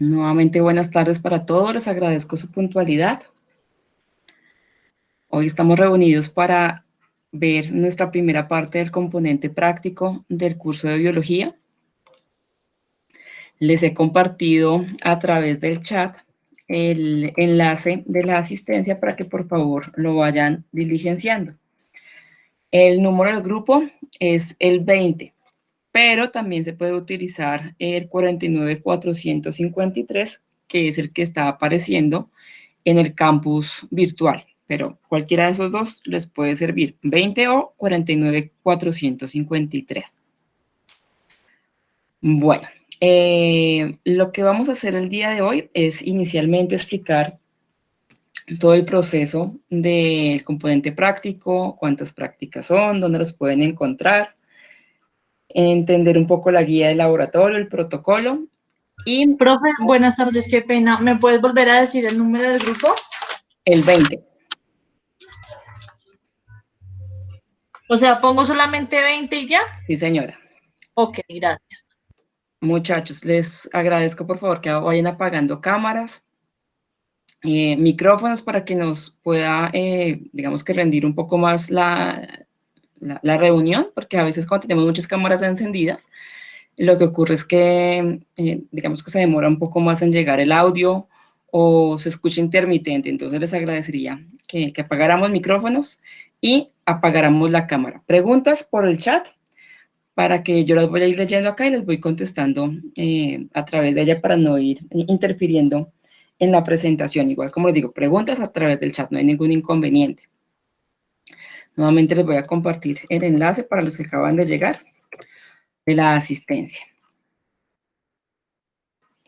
Nuevamente, buenas tardes para todos. Les agradezco su puntualidad. Hoy estamos reunidos para ver nuestra primera parte del componente práctico del curso de biología. Les he compartido a través del chat el enlace de la asistencia para que por favor lo vayan diligenciando. El número del grupo es el 20, pero también se puede utilizar el 49453, que es el que está apareciendo en el campus virtual, pero cualquiera de esos dos les puede servir, 20 o 49453. Bueno, lo que vamos a hacer el día de hoy es inicialmente explicar todo el proceso del componente práctico, cuántas prácticas son, dónde los pueden encontrar, entender un poco la guía de laboratorio, el protocolo y Profe, buenas tardes, qué pena. ¿Me puedes volver a decir el número del grupo? el 20. O sea, pongo solamente 20 y ya. Sí, señora. Ok, gracias. Muchachos, les agradezco por favor que vayan apagando cámaras, micrófonos para que nos pueda, digamos que rendir un poco más la reunión, porque a veces cuando tenemos muchas cámaras encendidas, lo que ocurre es que, digamos que se demora un poco más en llegar el audio o se escucha intermitente. Entonces les agradecería que apagáramos micrófonos y apagáramos la cámara. Preguntas por el chat para que yo las voy a ir leyendo acá y les voy contestando a través de ella para no ir interfiriendo en la presentación. Igual, como les digo, preguntas a través del chat, no hay ningún inconveniente. Nuevamente les voy a compartir el enlace para los que acaban de llegar de la asistencia.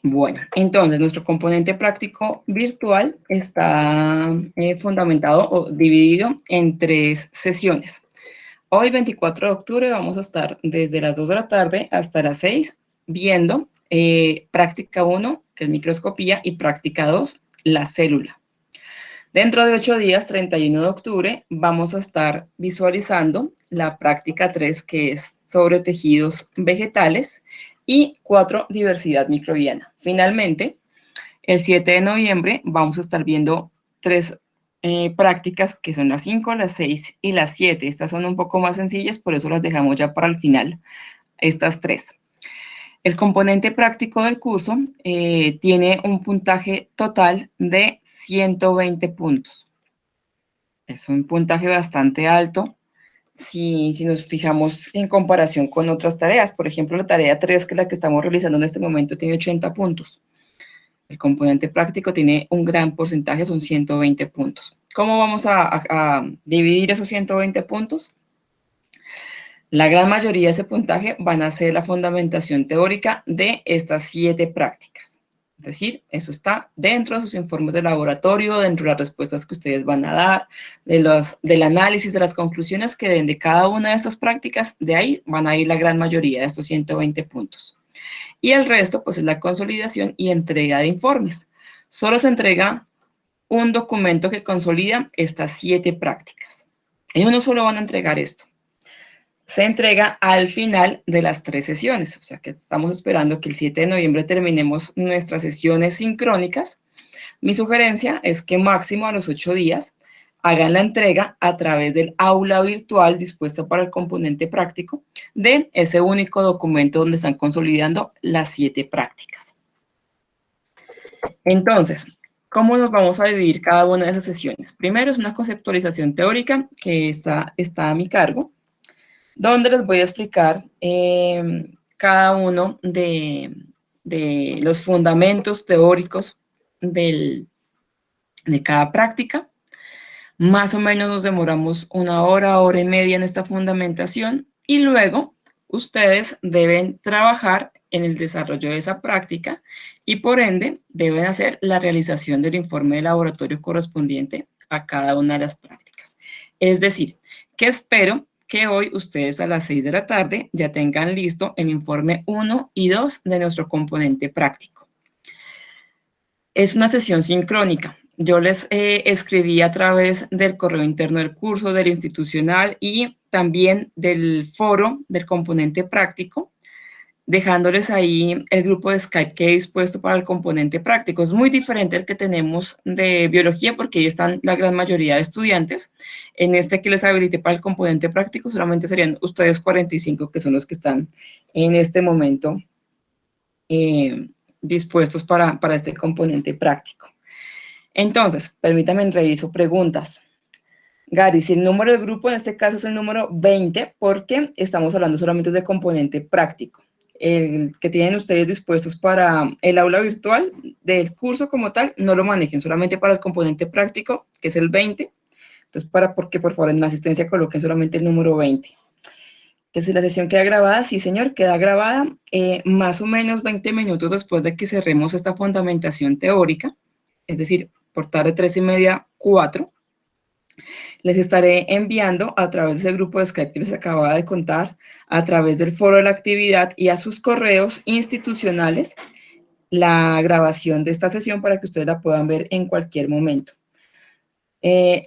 Bueno, entonces nuestro componente práctico virtual está fundamentado o dividido en 3 sesiones. Hoy, 24 de octubre, vamos a estar desde las 2 de la tarde hasta las 6 viendo práctica 1, que es microscopía, y práctica 2, la célula. Dentro de 8 días, 31 de octubre, vamos a estar visualizando la práctica 3, que es sobre tejidos vegetales, y 4, diversidad microbiana. Finalmente, el 7 de noviembre vamos a estar viendo 3 prácticas que son las 5, las 6 y las 7. Estas son un poco más sencillas, por eso las dejamos ya para el final, estas 3. El componente práctico del curso tiene un puntaje total de 120 puntos. Es un puntaje bastante alto si nos fijamos en comparación con otras tareas. Por ejemplo, la tarea 3, que es la que estamos realizando en este momento, tiene 80 puntos. El componente práctico tiene un gran porcentaje, son 120 puntos. ¿Cómo vamos a dividir esos 120 puntos? La gran mayoría de ese puntaje van a ser la fundamentación teórica de estas 7 prácticas. Es decir, eso está dentro de sus informes de laboratorio, dentro de las respuestas que ustedes van a dar, del análisis, de las conclusiones que den de cada una de estas prácticas, de ahí van a ir la gran mayoría de estos 120 puntos. Y el resto, pues, es la consolidación y entrega de informes. Solo se entrega un documento que consolida estas 7 prácticas. Ellos no solo van a entregar esto, se entrega al final de las 3 sesiones, o sea que estamos esperando que el 7 de noviembre terminemos nuestras sesiones sincrónicas. Mi sugerencia es que máximo a los 8 días hagan la entrega a través del aula virtual dispuesta para el componente práctico de ese único documento donde están consolidando las 7 prácticas. Entonces, ¿cómo nos vamos a dividir cada una de esas sesiones? Primero es una conceptualización teórica que está a mi cargo, donde les voy a explicar cada uno de los fundamentos teóricos de cada práctica. Más o menos nos demoramos 1 hora, hora y media en esta fundamentación, y luego ustedes deben trabajar en el desarrollo de esa práctica y por ende deben hacer la realización del informe de laboratorio correspondiente a cada una de las prácticas. Es decir, que espero que hoy ustedes a las 6 de la tarde ya tengan listo el informe 1 y 2 de nuestro componente práctico. Es una sesión sincrónica. Yo les escribí a través del correo interno del curso, del institucional y también del foro del componente práctico, dejándoles ahí el grupo de Skype que he dispuesto para el componente práctico. Es muy diferente al que tenemos de biología porque ahí están la gran mayoría de estudiantes. En este que les habilité para el componente práctico solamente serían ustedes 45 que son los que están en este momento dispuestos para este componente práctico. Entonces, permítanme reviso preguntas. Gary, si el número del grupo en este caso es el número 20, porque estamos hablando solamente de componente práctico. El que tienen ustedes dispuestos para el aula virtual del curso como tal, no lo manejen, solamente para el componente práctico, que es el 20. Entonces, porque por favor en la asistencia coloquen solamente el número 20. Que si la sesión queda grabada, sí señor, queda grabada más o menos 20 minutos después de que cerremos esta fundamentación teórica, es decir, por tarde 3:30, 4. Les estaré enviando a través del grupo de Skype que les acababa de contar, a través del foro de la actividad y a sus correos institucionales, la grabación de esta sesión para que ustedes la puedan ver en cualquier momento.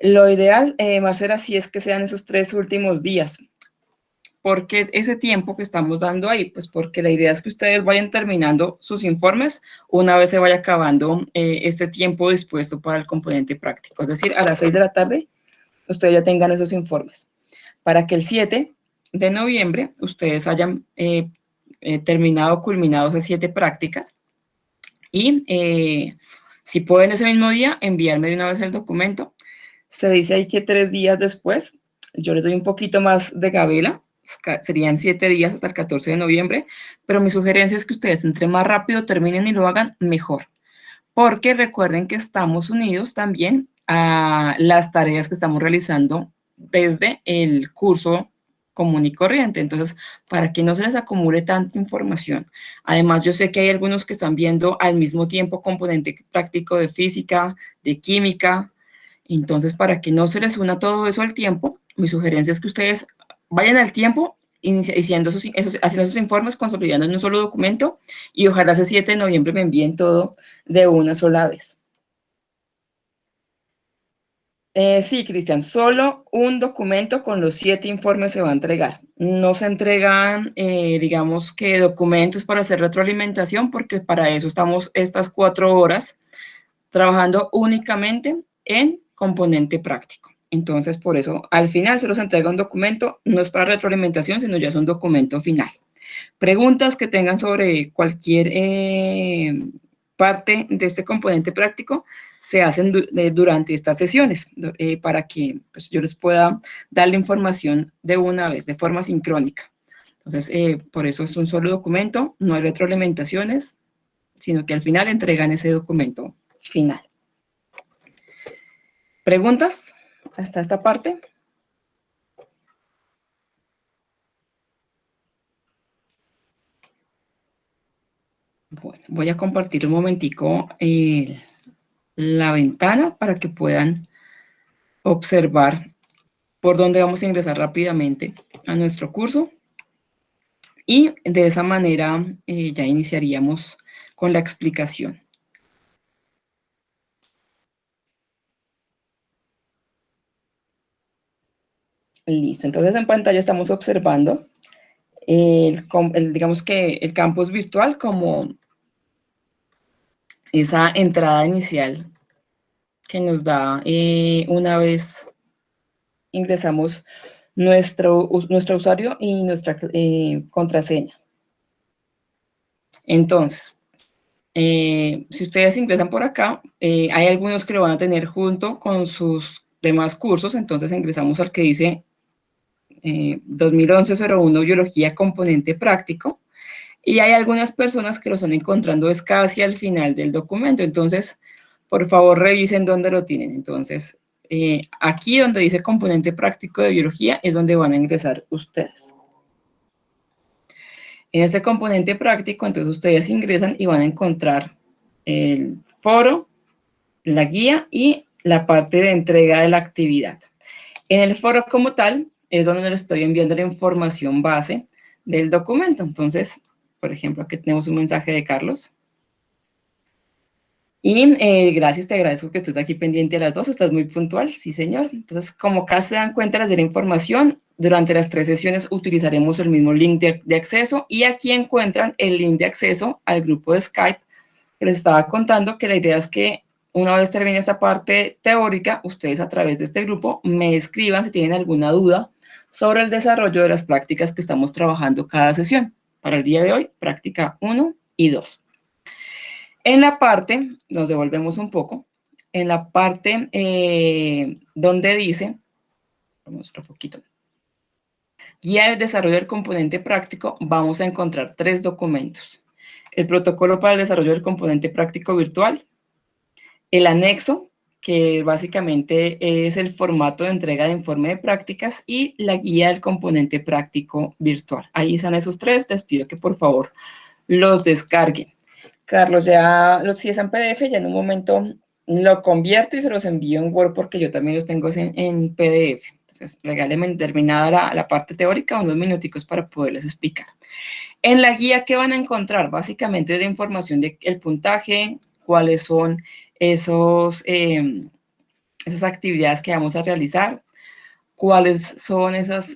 Lo ideal, Marcela, sí es que sean esos 3 últimos días. ¿Por qué ese tiempo que estamos dando ahí? Pues porque la idea es que ustedes vayan terminando sus informes una vez se vaya acabando este tiempo dispuesto para el componente práctico. Es decir, a las 6 de la tarde ustedes ya tengan esos informes, para que el 7 de noviembre ustedes hayan terminado, culminado esas 7 prácticas y si pueden ese mismo día enviarme de una vez el documento. Se dice ahí que 3 días después, yo les doy un poquito más de gabela, serían 7 días hasta el 14 de noviembre, pero mi sugerencia es que ustedes entre más rápido terminen y lo hagan, mejor. Porque recuerden que estamos unidos también a las tareas que estamos realizando desde el curso común y corriente. Entonces, para que no se les acumule tanta información. Además, yo sé que hay algunos que están viendo al mismo tiempo componente práctico de física, de química. Entonces, para que no se les una todo eso al tiempo, mi sugerencia es que ustedes vayan al tiempo haciendo esos informes, consolidando en un solo documento y ojalá ese 7 de noviembre me envíen todo de una sola vez. Sí, Cristian, solo un documento con los 7 informes se va a entregar. No se entregan, digamos que documentos para hacer retroalimentación, porque para eso estamos estas 4 horas trabajando únicamente en componente práctico. Entonces, por eso, al final se los entrega un documento, no es para retroalimentación, sino ya es un documento final. Preguntas que tengan sobre cualquier parte de este componente práctico se hacen durante estas sesiones para que pues, yo les pueda dar la información de una vez, de forma sincrónica. Entonces, por eso es un solo documento, no hay retroalimentaciones, sino que al final entregan ese documento final. ¿Preguntas hasta esta parte? Bueno, voy a compartir un momentico la ventana para que puedan observar por dónde vamos a ingresar rápidamente a nuestro curso y de esa manera ya iniciaríamos con la explicación. Listo, entonces en pantalla estamos observando digamos que el campus virtual como esa entrada inicial que nos da una vez ingresamos nuestro usuario y nuestra contraseña. Entonces, si ustedes ingresan por acá, hay algunos que lo van a tener junto con sus demás cursos, entonces ingresamos al que dice 2011-01 Biología Componente Práctico, y hay algunas personas que lo están encontrando es casi al final del documento, entonces, por favor, revisen dónde lo tienen. Entonces, aquí donde dice componente práctico de biología es donde van a ingresar ustedes. En este componente práctico, entonces ustedes ingresan y van a encontrar el foro, la guía y la parte de entrega de la actividad. En el foro como tal es donde les estoy enviando la información base del documento. Entonces, por ejemplo, aquí tenemos un mensaje de Carlos. Y gracias, te agradezco que estés aquí pendiente a las 2, estás muy puntual, sí señor. Entonces, como acá se dan cuenta de la información, Durante las 3 sesiones utilizaremos el mismo link de acceso y aquí encuentran el link de acceso al grupo de Skype que les estaba contando, que la idea es que una vez termine esta parte teórica, ustedes a través de este grupo me escriban si tienen alguna duda sobre el desarrollo de las prácticas que estamos trabajando cada sesión. Para el día de hoy, práctica 1 y 2. En la parte, nos devolvemos un poco, en la parte donde dice, vamos otro poquito, guía de desarrollo del componente práctico, vamos a encontrar 3 documentos. El protocolo para el desarrollo del componente práctico virtual, el anexo, que básicamente es el formato de entrega de informe de prácticas, y la guía del componente práctico virtual. Ahí están esos 3, les pido que por favor los descarguen. Carlos, ya si es en PDF, ya en un momento lo convierto y se los envío en Word porque yo también los tengo en PDF. Entonces, regálenme terminada la parte teórica unos minuticos para poderles explicar. En la guía, ¿qué van a encontrar? Básicamente la información del puntaje, cuáles son esas actividades que vamos a realizar, cuáles son esos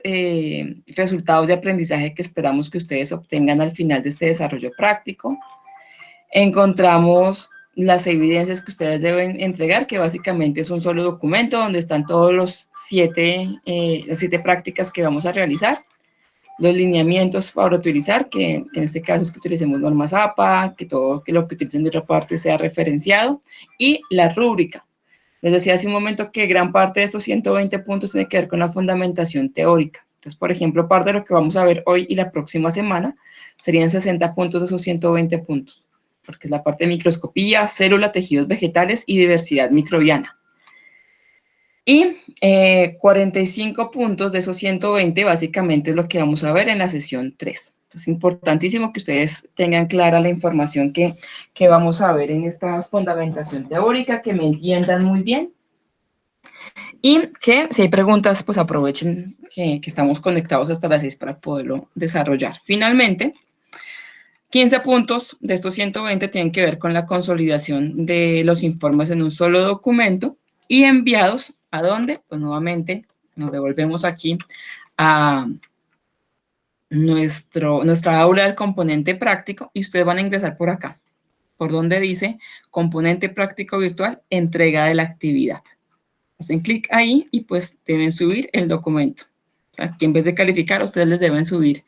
resultados de aprendizaje que esperamos que ustedes obtengan al final de este desarrollo práctico. Encontramos las evidencias que ustedes deben entregar, que básicamente es un solo documento donde están todos las 7 prácticas que vamos a realizar. Los lineamientos para utilizar, que en este caso es que utilicemos normas APA, que todo lo que utilicen de otra parte sea referenciado, y la rúbrica. Les decía hace un momento que gran parte de estos 120 puntos tiene que ver con la fundamentación teórica. Entonces, por ejemplo, parte de lo que vamos a ver hoy y la próxima semana serían 60 puntos de esos 120 puntos, porque es la parte de microscopía, célula, tejidos vegetales y diversidad microbiana. Y 45 puntos de esos 120 básicamente es lo que vamos a ver en la sesión 3. Entonces, es importantísimo que ustedes tengan clara la información que vamos a ver en esta fundamentación teórica, que me entiendan muy bien. Y que si hay preguntas, pues aprovechen que estamos conectados hasta las 6 para poderlo desarrollar. Finalmente, 15 puntos de estos 120 tienen que ver con la consolidación de los informes en un solo documento y enviados ¿a dónde? Pues nuevamente nos devolvemos aquí a nuestra aula del componente práctico y ustedes van a ingresar por acá, por donde dice componente práctico virtual, entrega de la actividad. Hacen clic ahí y pues deben subir el documento. O sea, aquí en vez de calificar, ustedes les deben subir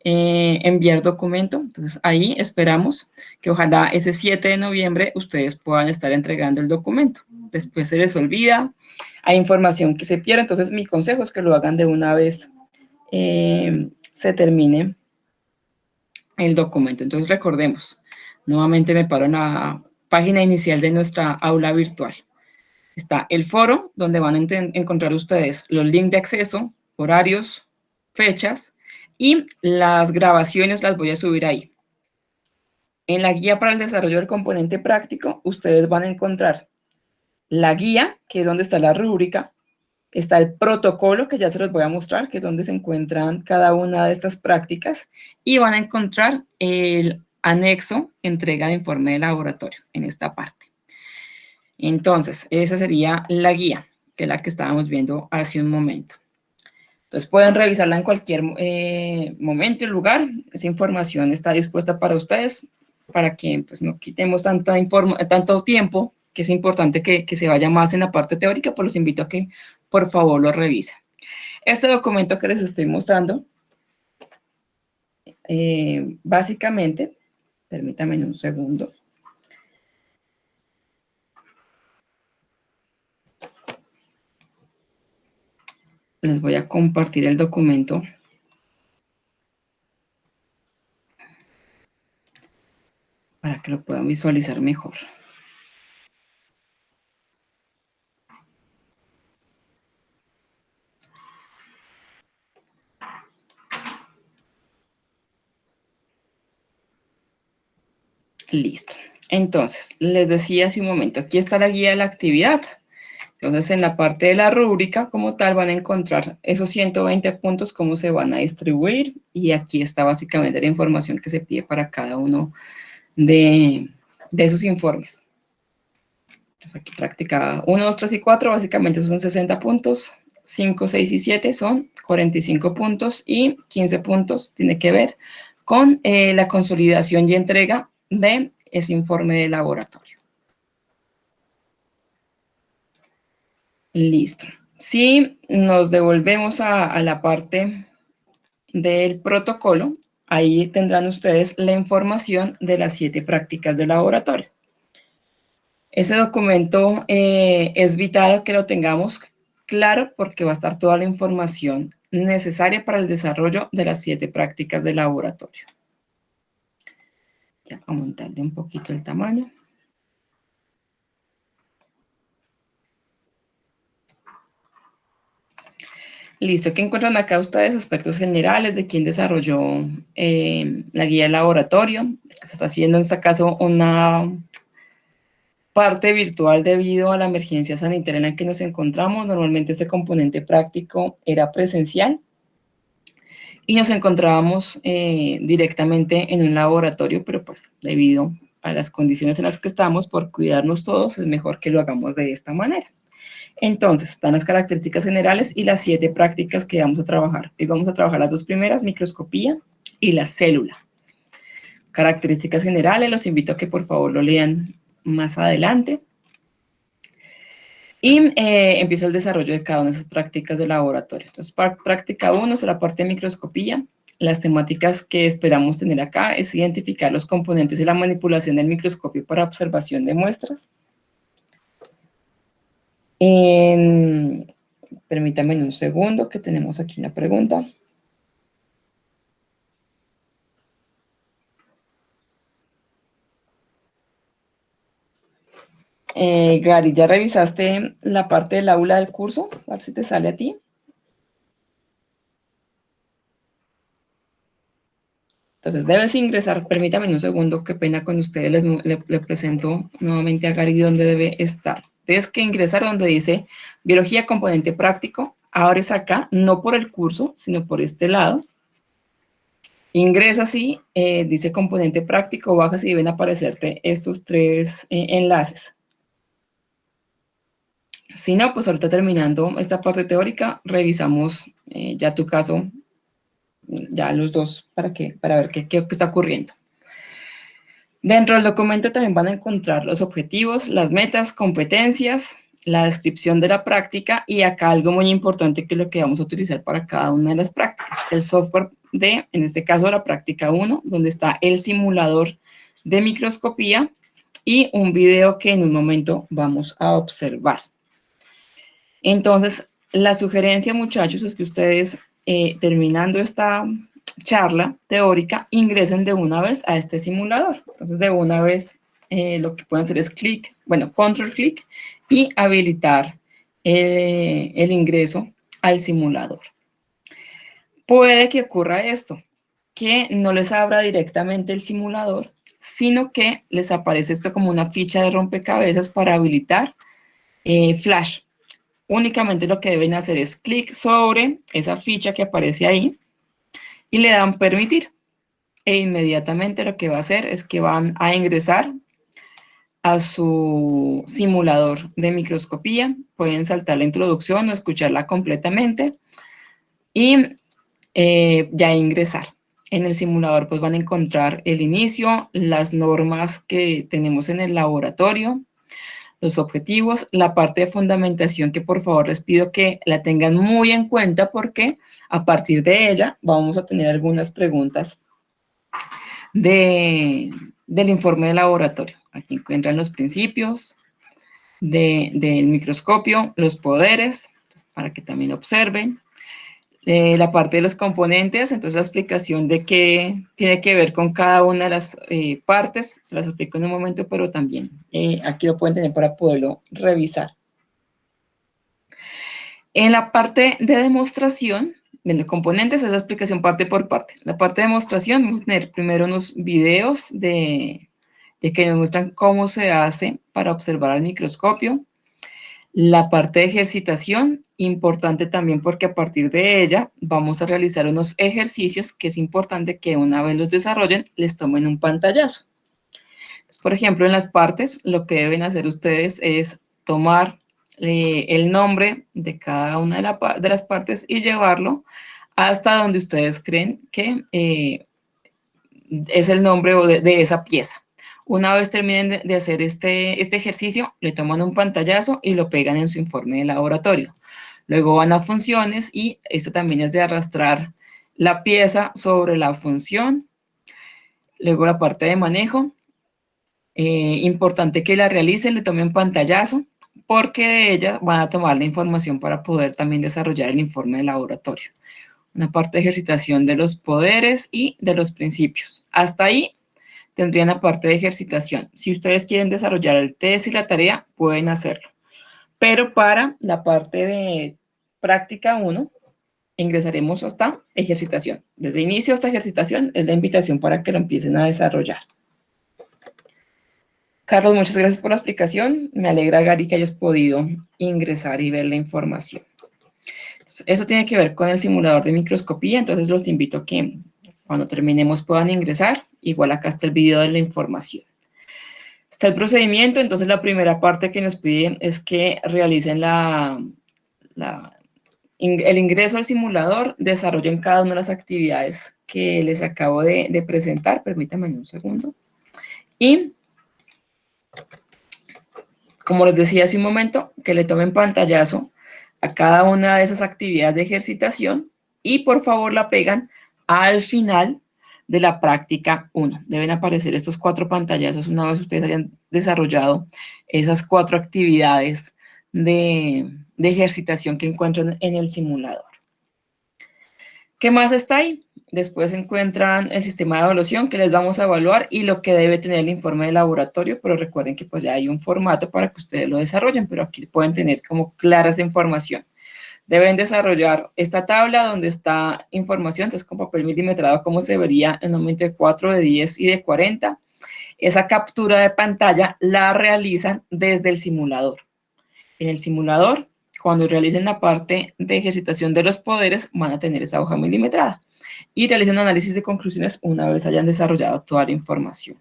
enviar documento. Entonces ahí esperamos que ojalá ese 7 de noviembre ustedes puedan estar entregando el documento. Después se les olvida, hay información que se pierde, entonces mi consejo es que lo hagan de una vez se termine el documento. Entonces recordemos, nuevamente me paro en la página inicial de nuestra aula virtual. Está el foro, donde van a encontrar ustedes los links de acceso, horarios, fechas, y las grabaciones las voy a subir ahí. En la guía para el desarrollo del componente práctico, ustedes van a encontrar la guía, que es donde está la rúbrica, está el protocolo, que ya se los voy a mostrar, que es donde se encuentran cada una de estas prácticas, y van a encontrar el anexo, entrega de informe de laboratorio, en esta parte. Entonces, esa sería la guía, que es la que estábamos viendo hace un momento. Entonces, pueden revisarla en cualquier momento y lugar. Esa información está dispuesta para ustedes, para que pues, no quitemos tanto tiempo, que es importante que se vaya más en la parte teórica, pues los invito a que, por favor, lo revisen. Este documento que les estoy mostrando, básicamente, permítanme un segundo. Les voy a compartir el documento para que lo puedan visualizar mejor. Listo. Entonces, les decía hace un momento, aquí está la guía de la actividad. Entonces, en la parte de la rúbrica, como tal, van a encontrar esos 120 puntos, cómo se van a distribuir, y aquí está básicamente la información que se pide para cada uno de esos informes. Entonces, aquí práctica 1, 2, 3 y 4, básicamente son 60 puntos. 5, 6 y 7 son 45 puntos y 15 puntos tiene que ver con la consolidación y entrega de ese informe de laboratorio. Listo. Si nos devolvemos a la parte del protocolo, ahí tendrán ustedes la información de las 7 prácticas de laboratorio. Ese documento es vital que lo tengamos claro porque va a estar toda la información necesaria para el desarrollo de las 7 prácticas de laboratorio. Ya, vamos a aumentarle un poquito el tamaño. Listo, ¿qué encuentran acá ustedes? Aspectos generales de quién desarrolló la guía de laboratorio. Se está haciendo en este caso una parte virtual debido a la emergencia sanitaria en la que nos encontramos. Normalmente este componente práctico era presencial y nos encontrábamos directamente en un laboratorio, pero pues debido a las condiciones en las que estamos, por cuidarnos todos, es mejor que lo hagamos de esta manera. Entonces, están las características generales y las 7 prácticas que vamos a trabajar. Hoy vamos a trabajar las 2 primeras, microscopía y la célula. Características generales, los invito a que por favor lo lean más adelante. Y empieza el desarrollo de cada una de esas prácticas de laboratorio. Entonces, práctica 1 será parte de microscopía. Las temáticas que esperamos tener acá es identificar los componentes y la manipulación del microscopio para observación de muestras. Permítanme un segundo que tenemos aquí una pregunta. Gary, ¿ya revisaste la parte del aula del curso? A ver si te sale a ti. Entonces, debes ingresar, permítame un segundo, qué pena con ustedes, le presento nuevamente a Gary dónde debe estar. Tienes que ingresar donde dice Biología Componente Práctico, abres acá, no por el curso, sino por este lado. Ingresa así, dice Componente Práctico, bajas y deben aparecerte estos 3 enlaces. Si no, pues ahorita terminando esta parte teórica, revisamos ya tu caso, ya los dos, para ver qué está ocurriendo. Dentro del documento también van a encontrar los objetivos, las metas, competencias, la descripción de la práctica y acá algo muy importante que es lo que vamos a utilizar para cada una de las prácticas. El software en este caso, la práctica 1, donde está el simulador de microscopía y un video que en un momento vamos a observar. Entonces, la sugerencia, muchachos, es que ustedes, terminando esta charla teórica, ingresen de una vez a este simulador. Entonces, de una vez, lo que pueden hacer es control clic y habilitar el ingreso al simulador. Puede que ocurra esto, que no les abra directamente el simulador, sino que les aparece esto como una ficha de rompecabezas para habilitar Flash. Únicamente lo que deben hacer es clic sobre esa ficha que aparece ahí y le dan permitir. E inmediatamente lo que va a hacer es que van a ingresar a su simulador de microscopía. Pueden saltar la introducción o escucharla completamente y ya ingresar. En el simulador pues van a encontrar el inicio, las normas que tenemos en el laboratorio, los objetivos, la parte de fundamentación que por favor les pido que la tengan muy en cuenta porque a partir de ella vamos a tener algunas preguntas del informe de laboratorio. Aquí encuentran los principios del microscopio, los poderes, para que también observen. La parte de los componentes, entonces la explicación de qué tiene que ver con cada una de las partes, se las explico en un momento, pero también aquí lo pueden tener para poderlo revisar. En la parte de demostración, de los componentes, es la explicación parte por parte. La parte de demostración, vamos a tener primero unos videos de que nos muestran cómo se hace para observar al microscopio. La parte de ejercitación, importante también porque a partir de ella vamos a realizar unos ejercicios que es importante que una vez los desarrollen, les tomen un pantallazo. Entonces, por ejemplo, en las partes, lo que deben hacer ustedes es tomar el nombre de cada una de las partes y llevarlo hasta donde ustedes creen que es el nombre de esa pieza. Una vez terminen de hacer este ejercicio, le toman un pantallazo y lo pegan en su informe de laboratorio. Luego van a funciones y esto también es de arrastrar la pieza sobre la función. Luego la parte de manejo. Importante que la realicen, le tomen pantallazo, porque de ella van a tomar la información para poder también desarrollar el informe de laboratorio. Una parte de ejercitación de los poderes y de los principios. Hasta ahí tendrían la parte de ejercitación. Si ustedes quieren desarrollar el test y la tarea, pueden hacerlo. Pero para la parte de práctica 1, ingresaremos hasta ejercitación. Desde inicio hasta ejercitación es la invitación para que lo empiecen a desarrollar. Carlos, muchas gracias por la explicación. Me alegra, Gary, que hayas podido ingresar y ver la información. Entonces, eso tiene que ver con el simulador de microscopía, entonces los invito a que cuando terminemos puedan ingresar. Igual acá está el video de la información. Está el procedimiento, entonces la primera parte que nos piden es que realicen el ingreso al simulador, desarrollen cada una de las actividades que les acabo de presentar. Permítanme un segundo. Y como les decía hace un momento, que le tomen pantallazo a cada una de esas actividades de ejercitación y por favor la pegan al final de la práctica 1. Deben aparecer estos 4 pantallazos una vez ustedes hayan desarrollado esas 4 actividades de ejercitación que encuentran en el simulador. ¿Qué más está ahí? Después encuentran el sistema de evaluación que les vamos a evaluar y lo que debe tener el informe de laboratorio, pero recuerden que pues ya hay un formato para que ustedes lo desarrollen, pero aquí pueden tener como clara esa información. Deben desarrollar esta tabla donde está información, entonces con papel milimetrado, como se vería en un aumento de 4, de 10 y de 40. Esa captura de pantalla la realizan desde el simulador. En el simulador, cuando realicen la parte de ejercitación de los poderes, van a tener esa hoja milimetrada y realicen análisis de conclusiones una vez hayan desarrollado toda la información.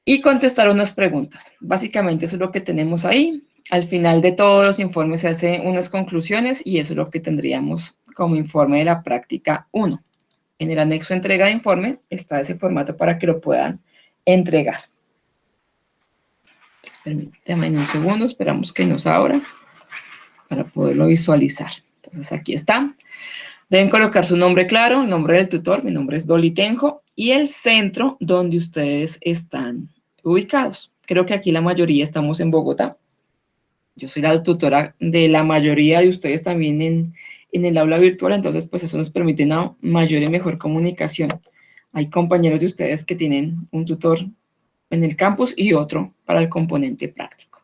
Y contestar unas preguntas. Básicamente eso es lo que tenemos ahí. Al final de todos los informes se hacen unas conclusiones y eso es lo que tendríamos como informe de la práctica 1. En el anexo entrega de informe está ese formato para que lo puedan entregar. Permítanme un segundo, esperamos que nos abra para poderlo visualizar. Entonces aquí está. Deben colocar su nombre claro, el nombre del tutor, mi nombre es Dolly Tenjo, y el centro donde ustedes están ubicados. Creo que aquí la mayoría estamos en Bogotá. Yo soy la tutora de la mayoría de ustedes también en el aula virtual, entonces pues eso nos permite una mayor y mejor comunicación. Hay compañeros de ustedes que tienen un tutor en el campus y otro para el componente práctico.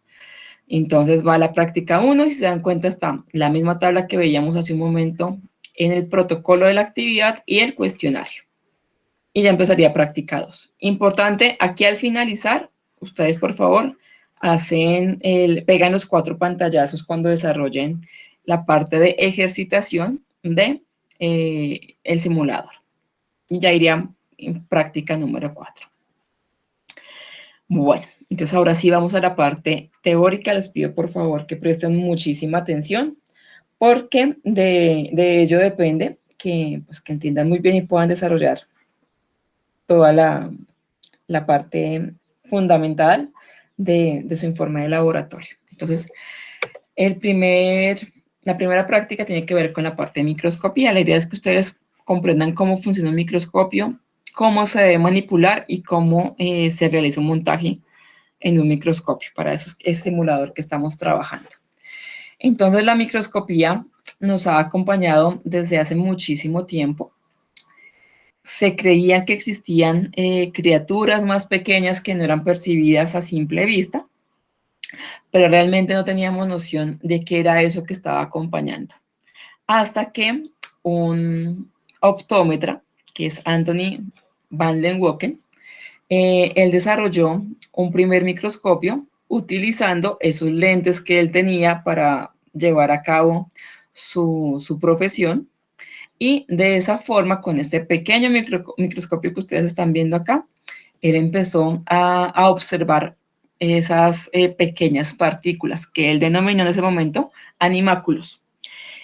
Entonces va a la práctica 1 y si se dan cuenta está la misma tabla que veíamos hace un momento en el protocolo de la actividad y el cuestionario. Y ya empezaría práctica 2. Importante, aquí al finalizar, ustedes por favor pegan los 4 pantallazos cuando desarrollen la parte de ejercitación de el simulador. Y ya irían en práctica número 4. Bueno, entonces ahora sí vamos a la parte teórica. Les pido por favor que presten muchísima atención porque de ello depende que entiendan muy bien y puedan desarrollar toda la parte fundamental de su informe de laboratorio. Entonces, la primera práctica tiene que ver con la parte de microscopía. La idea es que ustedes comprendan cómo funciona un microscopio, cómo se debe manipular y cómo se realiza un montaje en un microscopio. Para eso es el simulador que estamos trabajando. Entonces, la microscopía nos ha acompañado desde hace muchísimo tiempo. Se creía que existían criaturas más pequeñas que no eran percibidas a simple vista, pero realmente no teníamos noción de qué era eso que estaba acompañando. Hasta que un optómetra, que es Anthony van Leeuwenhoek, él desarrolló un primer microscopio utilizando esos lentes que él tenía para llevar a cabo su profesión. Y de esa forma, con este pequeño microscopio que ustedes están viendo acá, él empezó a observar esas pequeñas partículas que él denominó en ese momento animáculos.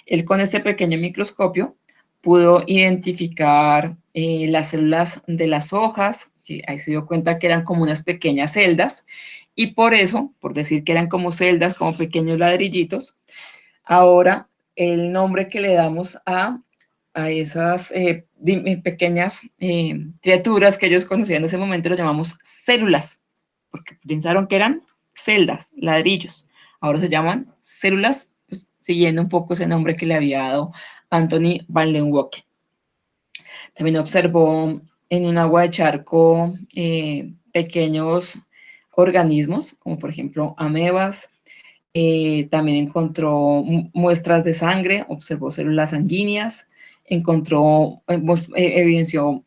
Él con este pequeño microscopio pudo identificar las células de las hojas, que ahí se dio cuenta que eran como unas pequeñas celdas, y por eso, por decir que eran como celdas, como pequeños ladrillitos, ahora el nombre que le damos a esas pequeñas criaturas que ellos conocían en ese momento los llamamos células, porque pensaron que eran celdas, ladrillos. Ahora se llaman células, pues, siguiendo un poco ese nombre que le había dado Anthony van Leeuwenhoek. También observó en un agua de charco pequeños organismos, como por ejemplo amebas. También encontró muestras de sangre, observó células sanguíneas, evidenció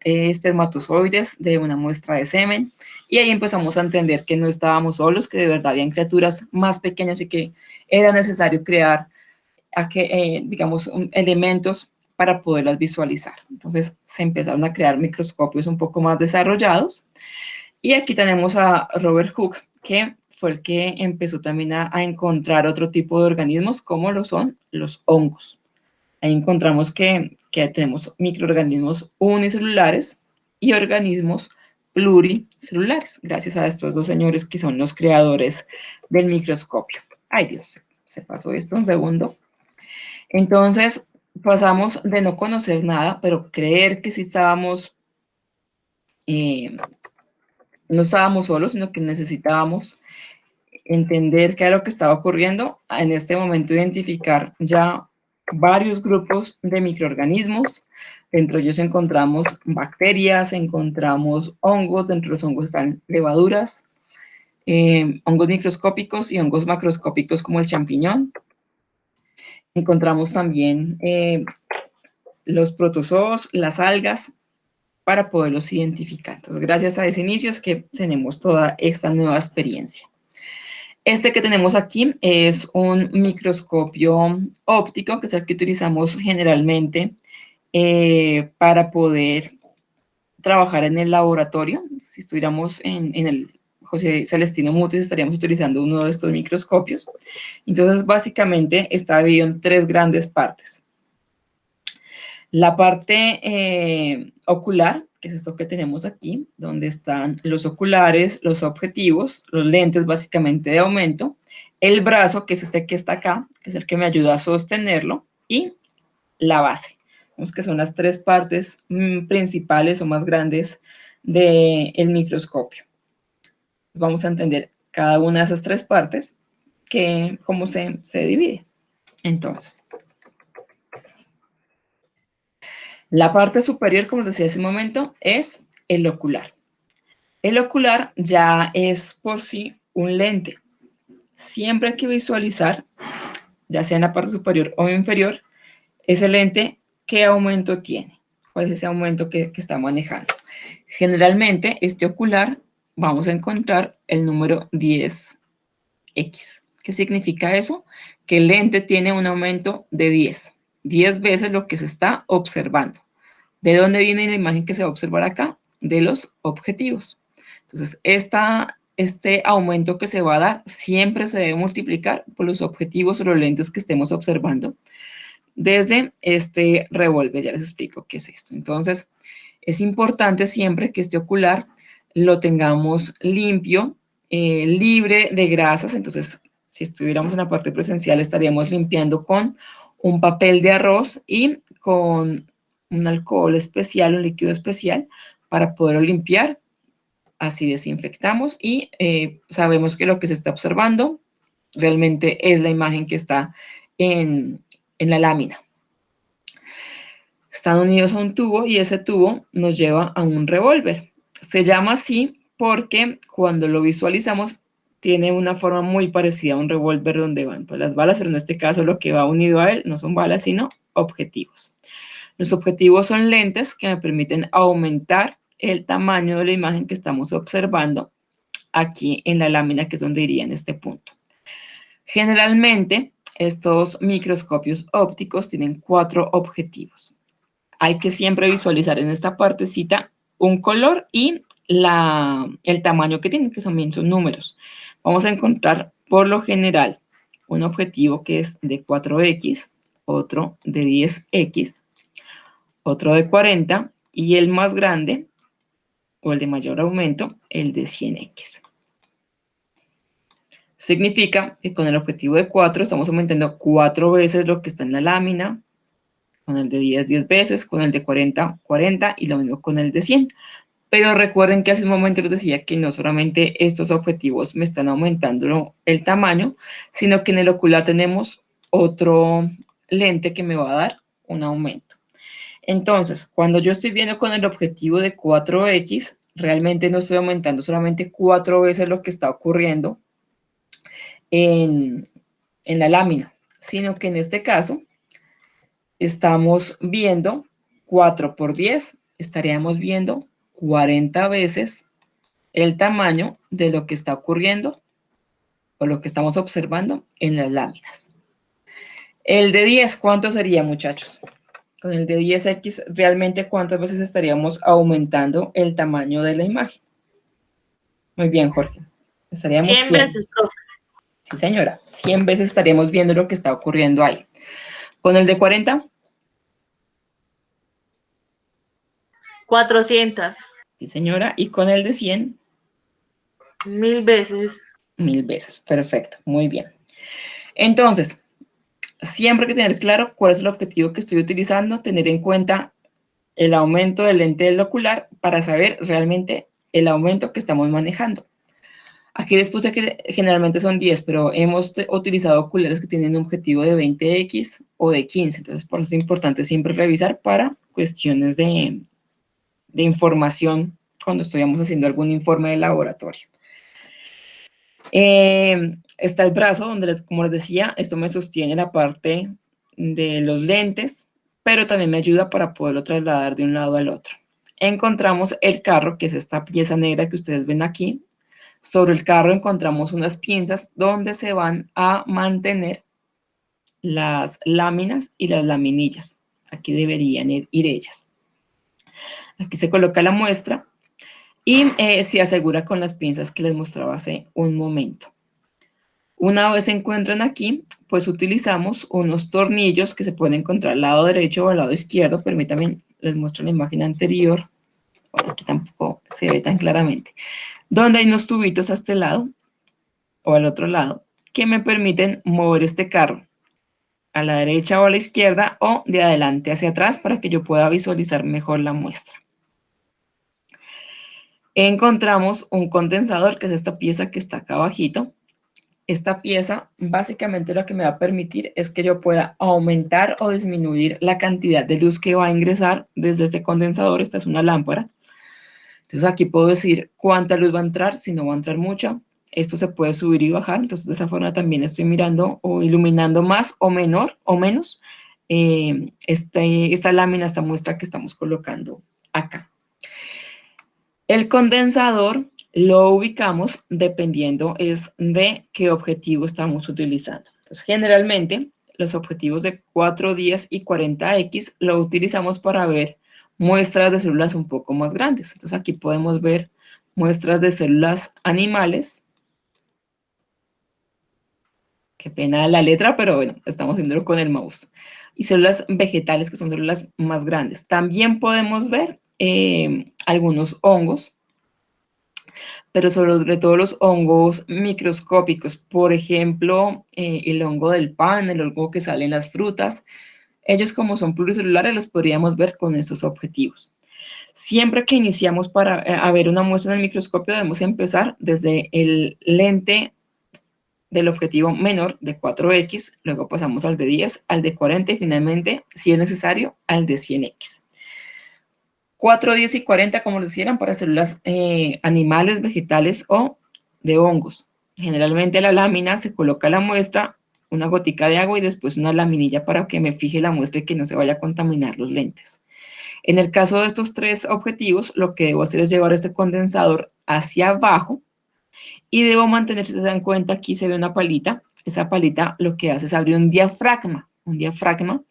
espermatozoides de una muestra de semen, y ahí empezamos a entender que no estábamos solos, que de verdad habían criaturas más pequeñas y que era necesario crear, digamos, elementos para poderlas visualizar. Entonces se empezaron a crear microscopios un poco más desarrollados, y aquí tenemos a Robert Hooke, que fue el que empezó también a encontrar otro tipo de organismos, como lo son los hongos. Ahí encontramos que tenemos microorganismos unicelulares y organismos pluricelulares, gracias a estos dos señores que son los creadores del microscopio. Ay, Dios, se pasó esto un segundo. Entonces, pasamos de no conocer nada, pero creer que sí estábamos, no estábamos solos, sino que necesitábamos entender qué era lo que estaba ocurriendo, en este momento identificar ya varios grupos de microorganismos. Dentro de ellos encontramos bacterias, encontramos hongos, dentro de los hongos están levaduras, hongos microscópicos y hongos macroscópicos como el champiñón. Encontramos también los protozoos, las algas, para poderlos identificar. Entonces, gracias a ese inicio es que tenemos toda esta nueva experiencia. Este que tenemos aquí es un microscopio óptico, que es el que utilizamos generalmente para poder trabajar en el laboratorio. Si estuviéramos en el José Celestino Mutis, estaríamos utilizando uno de estos microscopios. Entonces, básicamente está dividido en tres grandes partes. La parte ocular, que es esto que tenemos aquí, donde están los oculares, los objetivos, los lentes básicamente de aumento, el brazo, que es este que está acá, que es el que me ayuda a sostenerlo, y la base. Vemos que son las tres partes principales o más grandes del microscopio. Vamos a entender cada una de esas tres partes, cómo se divide. Entonces, la parte superior, como les decía hace un momento, es el ocular. El ocular ya es por sí un lente. Siempre hay que visualizar, ya sea en la parte superior o inferior, ese lente, ¿qué aumento tiene? ¿Cuál es ese aumento que está manejando? Generalmente, este ocular vamos a encontrar el número 10X. ¿Qué significa eso? Que el lente tiene un aumento de 10 veces lo que se está observando. ¿De dónde viene la imagen que se va a observar acá? De los objetivos. Entonces, este aumento que se va a dar siempre se debe multiplicar por los objetivos o los lentes que estemos observando desde este revólver. Ya les explico qué es esto. Entonces, es importante siempre que este ocular lo tengamos limpio, libre de grasas. Entonces, si estuviéramos en la parte presencial, estaríamos limpiando con un papel de arroz y con un alcohol especial, un líquido especial, para poderlo limpiar. Así desinfectamos y sabemos que lo que se está observando realmente es la imagen que está en la lámina. Están unidos a un tubo y ese tubo nos lleva a un revólver. Se llama así porque cuando lo visualizamos tiene una forma muy parecida a un revólver donde van pues, las balas, pero en este caso lo que va unido a él no son balas, sino objetivos. Los objetivos son lentes que me permiten aumentar el tamaño de la imagen que estamos observando aquí en la lámina, que es donde iría en este punto. Generalmente, estos microscopios ópticos tienen 4 objetivos. Hay que siempre visualizar en esta partecita un color y el tamaño que tienen, que también son números. vamos a encontrar por lo general un objetivo que es de 4X, otro de 10X, otro de 40 y el más grande o el de mayor aumento, el de 100X. Significa que con el objetivo de 4 estamos aumentando 4 veces lo que está en la lámina, con el de 10, 10 veces, con el de 40, 40 y lo mismo con el de 100. Pero recuerden que hace un momento les decía que no solamente estos objetivos me están aumentando el tamaño, sino que en el ocular tenemos otro lente que me va a dar un aumento. Entonces, cuando yo estoy viendo con el objetivo de 4X, realmente no estoy aumentando solamente 4 veces lo que está ocurriendo en la lámina, sino que en este caso estamos viendo 4 por 10, estaríamos viendo 40 veces el tamaño de lo que está ocurriendo o lo que estamos observando en las láminas. El de 10, ¿cuánto sería, muchachos? Con el de 10X, ¿realmente cuántas veces estaríamos aumentando el tamaño de la imagen? Muy bien, Jorge. Estaríamos 100 viendo. veces, profe. Sí, señora. 100 veces estaríamos viendo lo que está ocurriendo ahí. Con el de 40. 400. Sí, señora. Y con el de 100. 1000 veces. 1000 veces. Perfecto. Muy bien. Entonces, siempre hay que tener claro cuál es el objetivo que estoy utilizando, tener en cuenta el aumento del lente del ocular para saber realmente el aumento que estamos manejando. Aquí les puse que generalmente son 10, pero hemos utilizado oculares que tienen un objetivo de 20X o de 15, entonces por eso es importante siempre revisar para cuestiones de información cuando estamos haciendo algún informe de laboratorio. Está el brazo, donde, como les decía, esto me sostiene la parte de los lentes, pero también me ayuda para poderlo trasladar de un lado al otro. Encontramos el carro, que es esta pieza negra que ustedes ven aquí. Sobre el carro encontramos unas pinzas donde se van a mantener las láminas y las laminillas. Aquí deberían ir ellas. Aquí se coloca la muestra y se asegura con las pinzas que les mostraba hace un momento. Una vez se encuentran aquí, pues utilizamos unos tornillos que se pueden encontrar al lado derecho o al lado izquierdo. Permítanme, les muestro la imagen anterior. Aquí tampoco se ve tan claramente. Donde hay unos tubitos a este lado o al otro lado que me permiten mover este carro a la derecha o a la izquierda o de adelante hacia atrás para que yo pueda visualizar mejor la muestra. Encontramos un condensador, que es esta pieza que está acá abajito. Esta pieza básicamente lo que me va a permitir es que yo pueda aumentar o disminuir la cantidad de luz que va a ingresar desde este condensador. Esta es una lámpara. Entonces aquí puedo decir cuánta luz va a entrar, si no va a entrar mucha. Esto se puede subir y bajar, entonces de esa forma también estoy mirando o iluminando más o menos esta lámina, esta muestra que estamos colocando acá. El condensador lo ubicamos dependiendo es de qué objetivo estamos utilizando. Entonces, generalmente, los objetivos de 4, 10 y 40X lo utilizamos para ver muestras de células un poco más grandes. Entonces, aquí podemos ver muestras de células animales. Qué pena la letra, pero bueno, estamos haciéndolo con el mouse. Y células vegetales, que son células más grandes. También podemos ver algunos hongos, pero sobre todo los hongos microscópicos, por ejemplo, el hongo del pan, el hongo que sale en las frutas. Ellos, como son pluricelulares, los podríamos ver con esos objetivos. Siempre que iniciamos a ver una muestra en el microscopio, debemos empezar desde el lente del objetivo menor de 4X, luego pasamos al de 10, al de 40 y finalmente, si es necesario, al de 100X. 4, 10 y 40, como les decía, eran para células animales, vegetales o de hongos. Generalmente la lámina se coloca la muestra, una gotica de agua y después una laminilla para que me fije la muestra y que no se vaya a contaminar los lentes. En el caso de estos tres objetivos, lo que debo hacer es llevar este condensador hacia abajo y debo mantener, si se dan cuenta, aquí se ve una palita. Esa palita lo que hace es abrir un diafragma. Un diafragma,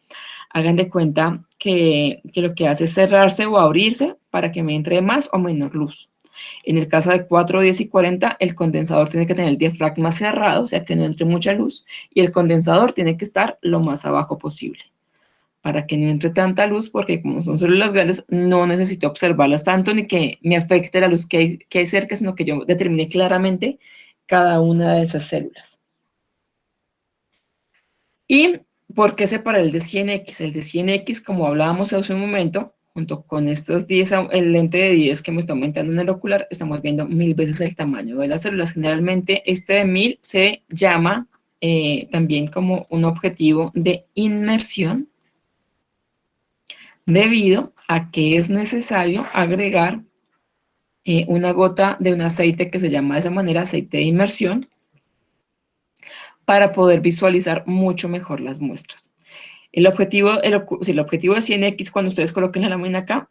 hagan de cuenta que lo que hace es cerrarse o abrirse para que me entre más o menos luz. En el caso de 4, 10 y 40, el condensador tiene que tener el diafragma cerrado, o sea que no entre mucha luz, y el condensador tiene que estar lo más abajo posible, para que no entre tanta luz, porque como son células grandes, no necesito observarlas tanto ni que me afecte la luz que hay cerca, sino que yo determine claramente cada una de esas células. ¿Y por qué separar el de 100X? El de 100X, como hablábamos hace un momento, junto con estos 10, el lente de 10 que me está aumentando en el ocular, estamos viendo 1000 veces el tamaño de las células. Generalmente este de 1000 se llama también como un objetivo de inmersión, debido a que es necesario agregar una gota de un aceite que se llama de esa manera aceite de inmersión, para poder visualizar mucho mejor las muestras. El objetivo de 100X, cuando ustedes coloquen la lámina acá,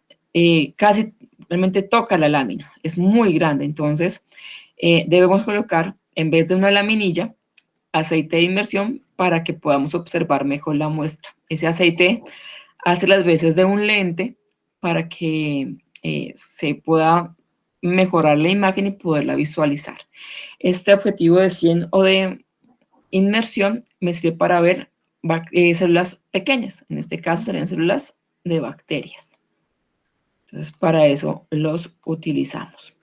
casi realmente toca la lámina, es muy grande, entonces debemos colocar, en vez de una laminilla, aceite de inmersión para que podamos observar mejor la muestra. Ese aceite hace las veces de un lente para que se pueda mejorar la imagen y poderla visualizar. Este objetivo de 100 o de inmersión me sirve para ver células pequeñas, en este caso serían células de bacterias. Entonces, para eso los utilizamos.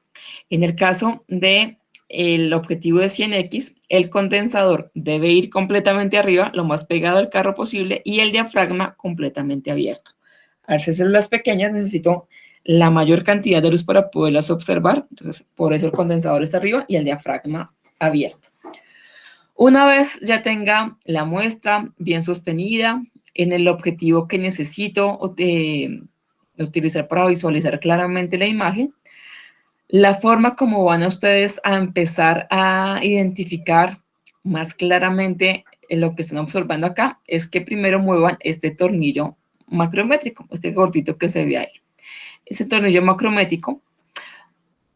En el caso del objetivo de 100X, el condensador debe ir completamente arriba, lo más pegado al carro posible, y el diafragma completamente abierto. Al ser células pequeñas necesito la mayor cantidad de luz para poderlas observar, entonces por eso el condensador está arriba y el diafragma abierto. Una vez ya tenga la muestra bien sostenida en el objetivo que necesito utilizar para visualizar claramente la imagen, la forma como van a ustedes a empezar a identificar más claramente lo que están observando acá es que primero muevan este tornillo macrométrico, este gordito que se ve ahí. Ese tornillo macrométrico,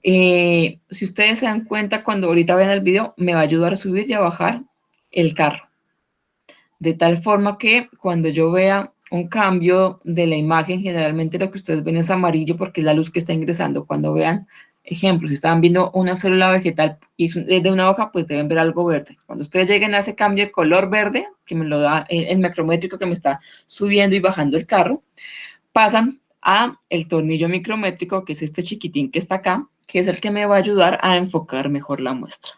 si ustedes se dan cuenta cuando ahorita vean el video, me va a ayudar a subir y a bajar el carro. De tal forma que cuando yo vea un cambio de la imagen, generalmente lo que ustedes ven es amarillo porque es la luz que está ingresando. Cuando vean, ejemplo, si estaban viendo una célula vegetal y es de una hoja, pues deben ver algo verde. Cuando ustedes lleguen a ese cambio de color verde, que me lo da el macrométrico que me está subiendo y bajando el carro, pasan a el tornillo micrométrico, que es este chiquitín que está acá, que es el que me va a ayudar a enfocar mejor la muestra.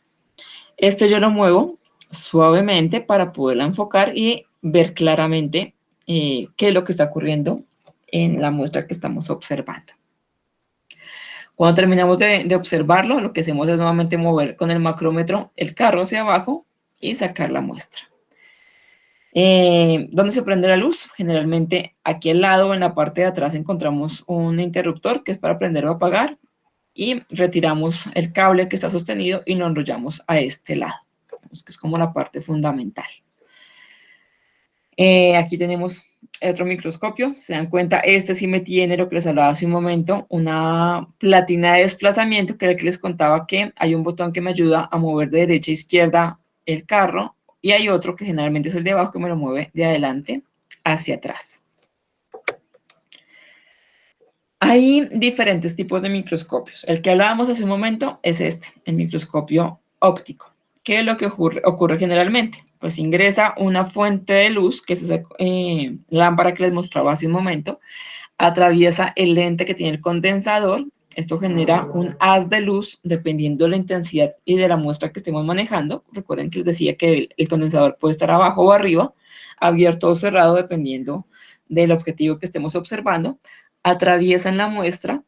Este yo lo muevo suavemente para poderla enfocar y ver claramente qué es lo que está ocurriendo en la muestra que estamos observando. Cuando terminamos de observarlo, lo que hacemos es nuevamente mover con el macrómetro el carro hacia abajo y sacar la muestra. ¿Dónde se prende la luz? Generalmente aquí al lado, en la parte de atrás, encontramos un interruptor que es para prender o apagar, y retiramos el cable que está sostenido y lo enrollamos a este lado, que es como la parte fundamental. Aquí tenemos otro microscopio. Se dan cuenta, este sí me tiene lo que les hablaba hace un momento, una platina de desplazamiento, que era el que les contaba que hay un botón que me ayuda a mover de derecha a izquierda el carro, y hay otro que generalmente es el de abajo que me lo mueve de adelante hacia atrás. Hay diferentes tipos de microscopios. El que hablábamos hace un momento es este, el microscopio óptico. ¿Qué es lo que ocurre generalmente? Pues ingresa una fuente de luz, que es esa lámpara que les mostraba hace un momento, atraviesa el lente que tiene el condensador. Esto genera un haz de luz dependiendo de la intensidad y de la muestra que estemos manejando. Recuerden que les decía que el condensador puede estar abajo o arriba, abierto o cerrado dependiendo del objetivo que estemos observando. Atraviesa en la muestra,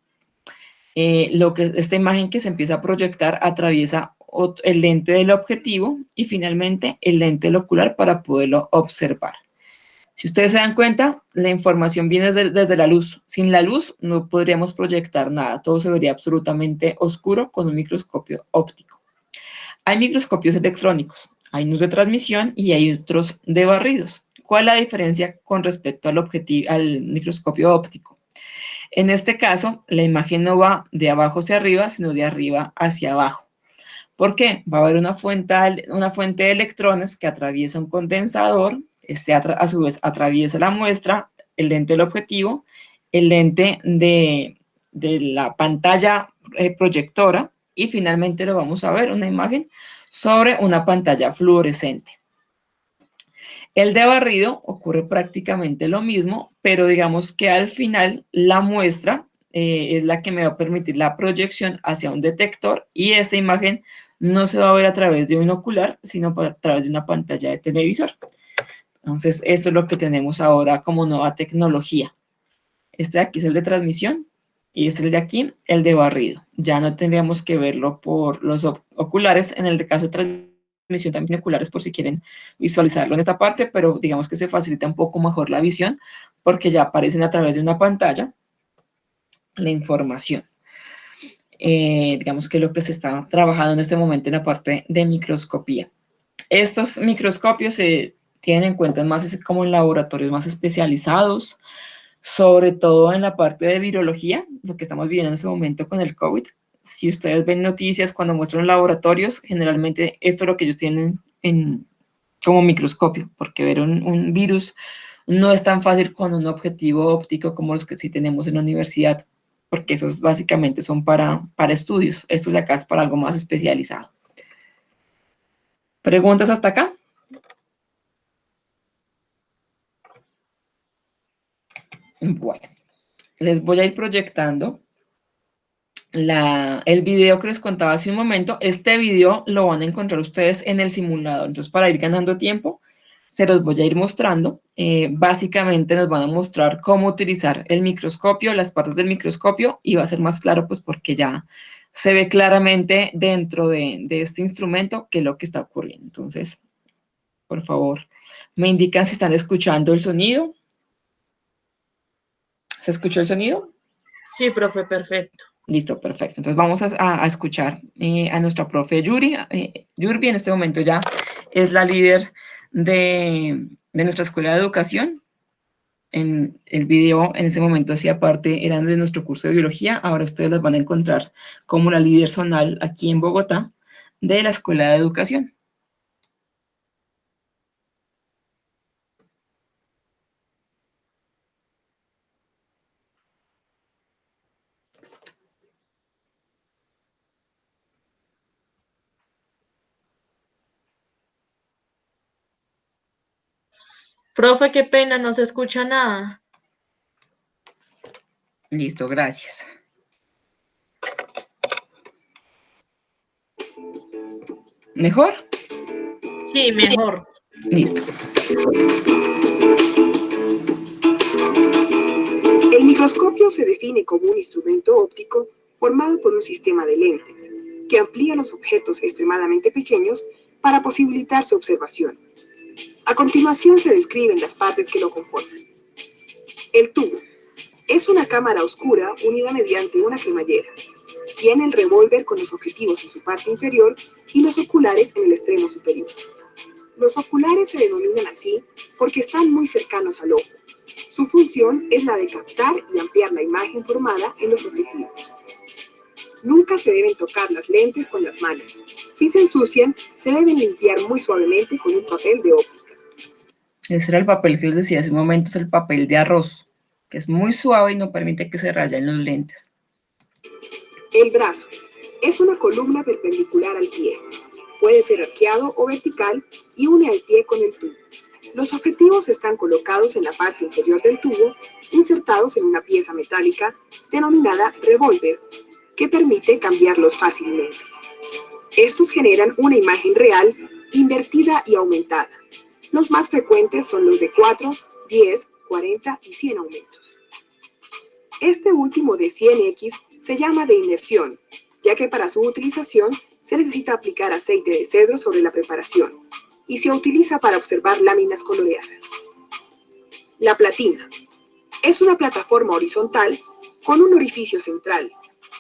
esta imagen que se empieza a proyectar atraviesa el lente del objetivo y finalmente el lente del ocular para poderlo observar. Si ustedes se dan cuenta, la información viene desde la luz. Sin la luz no podríamos proyectar nada, todo se vería absolutamente oscuro con un microscopio óptico. Hay microscopios electrónicos, hay unos de transmisión y hay otros de barridos. ¿Cuál es la diferencia con respecto al microscopio óptico? En este caso, la imagen no va de abajo hacia arriba, sino de arriba hacia abajo. ¿Por qué? Va a haber una fuente de electrones que atraviesa un condensador, a su vez atraviesa la muestra, el lente del objetivo, el lente de la pantalla proyectora y finalmente lo vamos a ver, una imagen sobre una pantalla fluorescente. El de barrido ocurre prácticamente lo mismo, pero digamos que al final la muestra es la que me va a permitir la proyección hacia un detector y esta imagen no se va a ver a través de un ocular, sino a través de una pantalla de televisor. Entonces, esto es lo que tenemos ahora como nueva tecnología. Este de aquí es el de transmisión y este es el de aquí, el de barrido. Ya no tendríamos que verlo por los oculares. En el caso de transmisión también oculares por si quieren visualizarlo en esta parte, pero digamos que se facilita un poco mejor la visión porque ya aparecen a través de una pantalla la información. Digamos que lo que se está trabajando en este momento en la parte de microscopía. Estos microscopios se tienen en cuenta más como en laboratorios más especializados, sobre todo en la parte de virología, lo que estamos viviendo en ese momento con el COVID. Si ustedes ven noticias cuando muestran laboratorios, generalmente esto es lo que ellos tienen como microscopio, porque ver un virus no es tan fácil con un objetivo óptico como los que sí tenemos en la universidad, porque esos básicamente son para estudios. Esto de acá es para algo más especializado. ¿Preguntas hasta acá? Bueno, les voy a ir proyectando el video que les contaba hace un momento. Este video lo van a encontrar ustedes en el simulador. Entonces, para ir ganando tiempo, se los voy a ir mostrando. Básicamente nos van a mostrar cómo utilizar el microscopio, las partes del microscopio, y va a ser más claro pues porque ya se ve claramente dentro de este instrumento qué es lo que está ocurriendo. Entonces, por favor, me indican si están escuchando el sonido. ¿Se escuchó el sonido? Sí, profe, perfecto. Listo, perfecto. Entonces vamos a escuchar a nuestra profe Yuri. Yuri en este momento ya es la líder de nuestra escuela de educación. En el video en ese momento hacía parte, eran de nuestro curso de biología. Ahora ustedes las van a encontrar como la líder zonal aquí en Bogotá de la escuela de educación. Profe, qué pena, no se escucha nada. Listo, gracias. ¿Mejor? Sí, mejor. Listo. El microscopio se define como un instrumento óptico formado por un sistema de lentes que amplía los objetos extremadamente pequeños para posibilitar su observación. A continuación se describen las partes que lo conforman. El tubo es una cámara oscura unida mediante una cremallera. Tiene el revólver con los objetivos en su parte inferior y los oculares en el extremo superior. Los oculares se denominan así porque están muy cercanos al ojo. Su función es la de captar y ampliar la imagen formada en los objetivos. Nunca se deben tocar las lentes con las manos. Si se ensucian, se deben limpiar muy suavemente con un papel de óptica. Ese era el papel que les decía hace un momento, es el papel de arroz, que es muy suave y no permite que se rayen los lentes. El brazo es una columna perpendicular al pie. Puede ser arqueado o vertical y une al pie con el tubo. Los objetivos están colocados en la parte inferior del tubo, insertados en una pieza metálica denominada revólver, que permite cambiarlos fácilmente. Estos generan una imagen real, invertida y aumentada. Los más frecuentes son los de 4, 10, 40 y 100 aumentos. Este último de 100x se llama de inmersión, ya que para su utilización se necesita aplicar aceite de cedro sobre la preparación y se utiliza para observar láminas coloreadas. La platina es una plataforma horizontal con un orificio central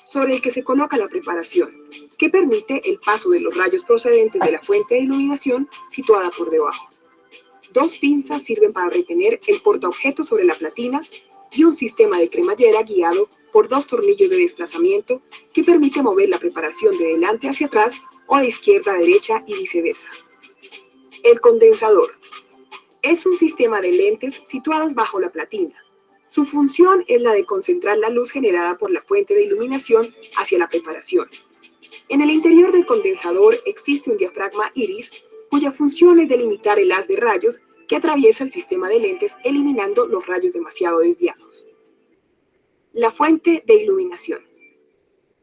sobre el que se coloca la preparación, que permite el paso de los rayos procedentes de la fuente de iluminación situada por debajo. Dos pinzas sirven para retener el portaobjetos sobre la platina y un sistema de cremallera guiado por dos tornillos de desplazamiento que permite mover la preparación de delante hacia atrás o de izquierda a derecha y viceversa. El condensador es un sistema de lentes situadas bajo la platina. Su función es la de concentrar la luz generada por la fuente de iluminación hacia la preparación. En el interior del condensador existe un diafragma iris, cuya función es delimitar el haz de rayos que atraviesa el sistema de lentes, eliminando los rayos demasiado desviados. La fuente de iluminación.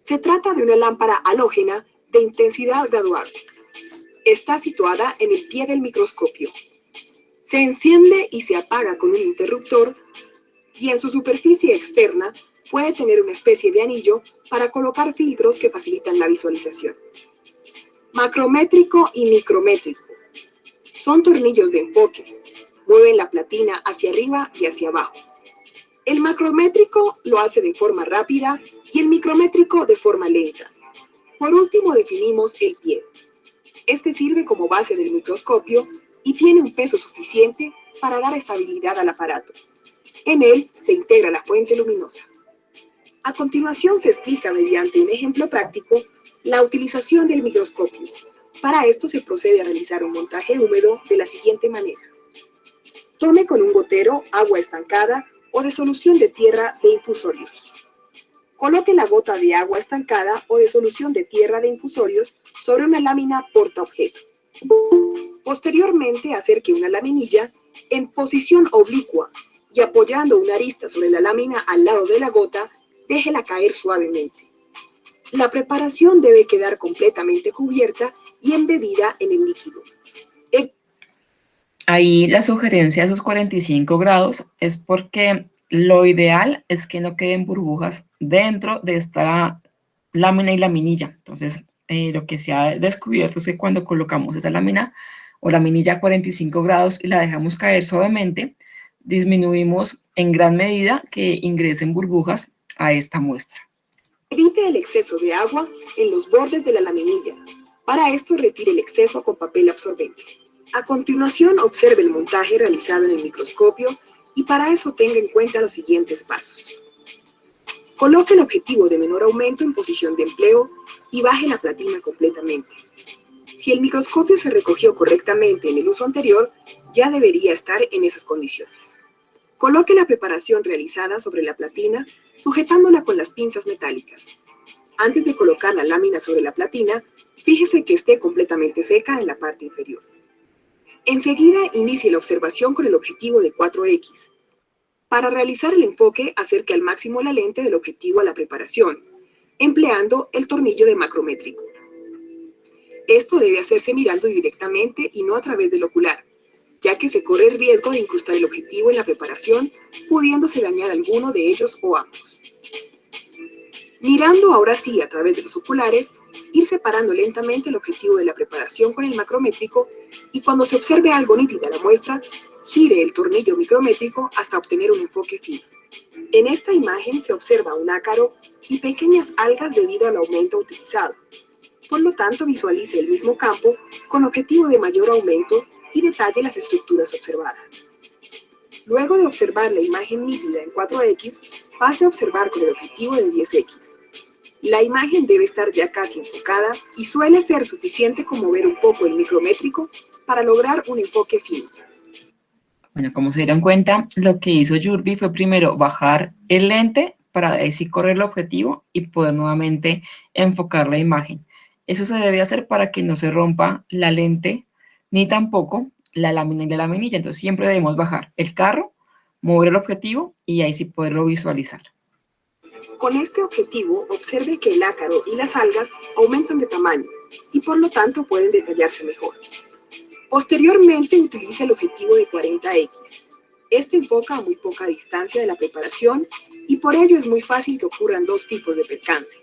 Se trata de una lámpara halógena de intensidad gradual. Está situada en el pie del microscopio. Se enciende y se apaga con un interruptor, y en su superficie externa puede tener una especie de anillo para colocar filtros que facilitan la visualización. Macrométrico y micrométrico. Son tornillos de enfoque. Mueven la platina hacia arriba y hacia abajo. El macrométrico lo hace de forma rápida y el micrométrico de forma lenta. Por último definimos el pie. Este sirve como base del microscopio y tiene un peso suficiente para dar estabilidad al aparato. En él se integra la fuente luminosa. A continuación se explica mediante un ejemplo práctico la utilización del microscopio. Para esto se procede a realizar un montaje húmedo de la siguiente manera. Tome con un gotero agua estancada o de solución de tierra de infusorios. Coloque la gota de agua estancada o de solución de tierra de infusorios sobre una lámina portaobjeto. Posteriormente acerque una laminilla en posición oblicua y apoyando una arista sobre la lámina al lado de la gota, déjela caer suavemente. La preparación debe quedar completamente cubierta y embebida en el líquido. Ahí la sugerencia de esos 45 grados es porque lo ideal es que no queden burbujas dentro de esta lámina y laminilla. Entonces, lo que se ha descubierto es que cuando colocamos esa lámina o laminilla a 45 grados y la dejamos caer suavemente, disminuimos en gran medida que ingresen burbujas a esta muestra. Evite el exceso de agua en los bordes de la laminilla. Para esto retire el exceso con papel absorbente. A continuación observe el montaje realizado en el microscopio y para eso tenga en cuenta los siguientes pasos. Coloque el objetivo de menor aumento en posición de empleo y baje la platina completamente. Si el microscopio se recogió correctamente en el uso anterior, ya debería estar en esas condiciones. Coloque la preparación realizada sobre la platina, sujetándola con las pinzas metálicas. Antes de colocar la lámina sobre la platina, fíjese que esté completamente seca en la parte inferior. Enseguida inicie la observación con el objetivo de 4X. Para realizar el enfoque, acerque al máximo la lente del objetivo a la preparación, empleando el tornillo de macrométrico. Esto debe hacerse mirando directamente y no a través del ocular, ya que se corre el riesgo de incrustar el objetivo en la preparación, pudiéndose dañar alguno de ellos o ambos. Mirando ahora sí a través de los oculares, ir separando lentamente el objetivo de la preparación con el macrométrico y cuando se observe algo nítida la muestra, gire el tornillo micrométrico hasta obtener un enfoque fino. En esta imagen se observa un ácaro y pequeñas algas debido al aumento utilizado. Por lo tanto, visualice el mismo campo con objetivo de mayor aumento y detalle las estructuras observadas. Luego de observar la imagen nítida en 4X, pase a observar con el objetivo de 10X. La imagen debe estar ya casi enfocada y suele ser suficiente con mover un poco el micrométrico para lograr un enfoque fino. Bueno, como se dieron cuenta, lo que hizo Yurbi fue primero bajar el lente para así correr el objetivo y poder nuevamente enfocar la imagen. Eso se debe hacer para que no se rompa la lente ni tampoco la lámina y la laminilla. Entonces siempre debemos bajar el carro, mover el objetivo y ahí sí poderlo visualizar. Con este objetivo, observe que el ácaro y las algas aumentan de tamaño y por lo tanto pueden detallarse mejor. Posteriormente, utilice el objetivo de 40X. Este enfoca a muy poca distancia de la preparación y por ello es muy fácil que ocurran dos tipos de percance.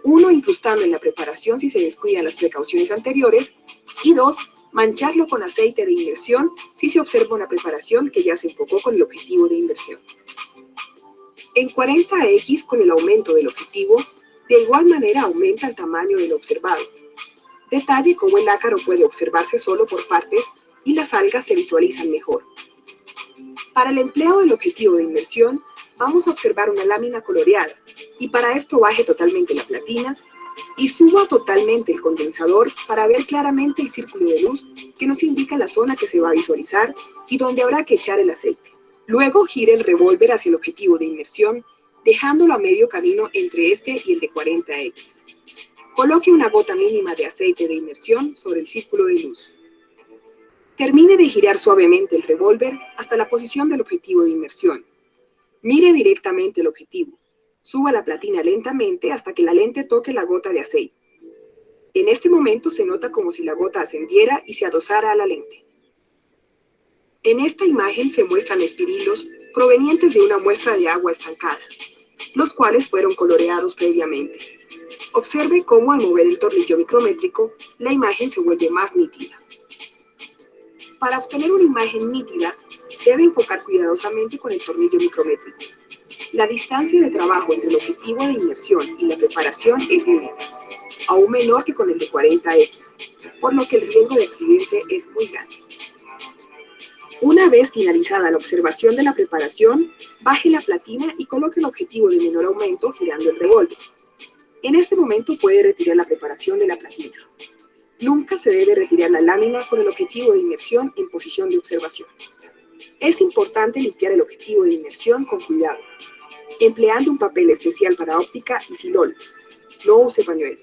Uno, incrustando en la preparación si se descuidan las precauciones anteriores y dos, mancharlo con aceite de inmersión si se observa una preparación que ya se enfocó con el objetivo de inmersión. En 40X, con el aumento del objetivo, de igual manera aumenta el tamaño del observado. Detalle cómo el ácaro puede observarse solo por partes y las algas se visualizan mejor. Para el empleo del objetivo de inmersión, vamos a observar una lámina coloreada y para esto baje totalmente la platina y suba totalmente el condensador para ver claramente el círculo de luz que nos indica la zona que se va a visualizar y donde habrá que echar el aceite. Luego gire el revólver hacia el objetivo de inmersión, dejándolo a medio camino entre este y el de 40X. Coloque una gota mínima de aceite de inmersión sobre el círculo de luz. Termine de girar suavemente el revólver hasta la posición del objetivo de inmersión. Mire directamente el objetivo. Suba la platina lentamente hasta que la lente toque la gota de aceite. En este momento se nota como si la gota ascendiera y se adosara a la lente. En esta imagen se muestran espirilos provenientes de una muestra de agua estancada, los cuales fueron coloreados previamente. Observe cómo al mover el tornillo micrométrico, la imagen se vuelve más nítida. Para obtener una imagen nítida, debe enfocar cuidadosamente con el tornillo micrométrico. La distancia de trabajo entre el objetivo de inmersión y la preparación es mínima, aún menor que con el de 40X, por lo que el riesgo de accidente es muy grande. Una vez finalizada la observación de la preparación, baje la platina y coloque el objetivo de menor aumento girando el revólver. En este momento puede retirar la preparación de la platina. Nunca se debe retirar la lámina con el objetivo de inmersión en posición de observación. Es importante limpiar el objetivo de inmersión con cuidado, empleando un papel especial para óptica y silol. No use pañuelo.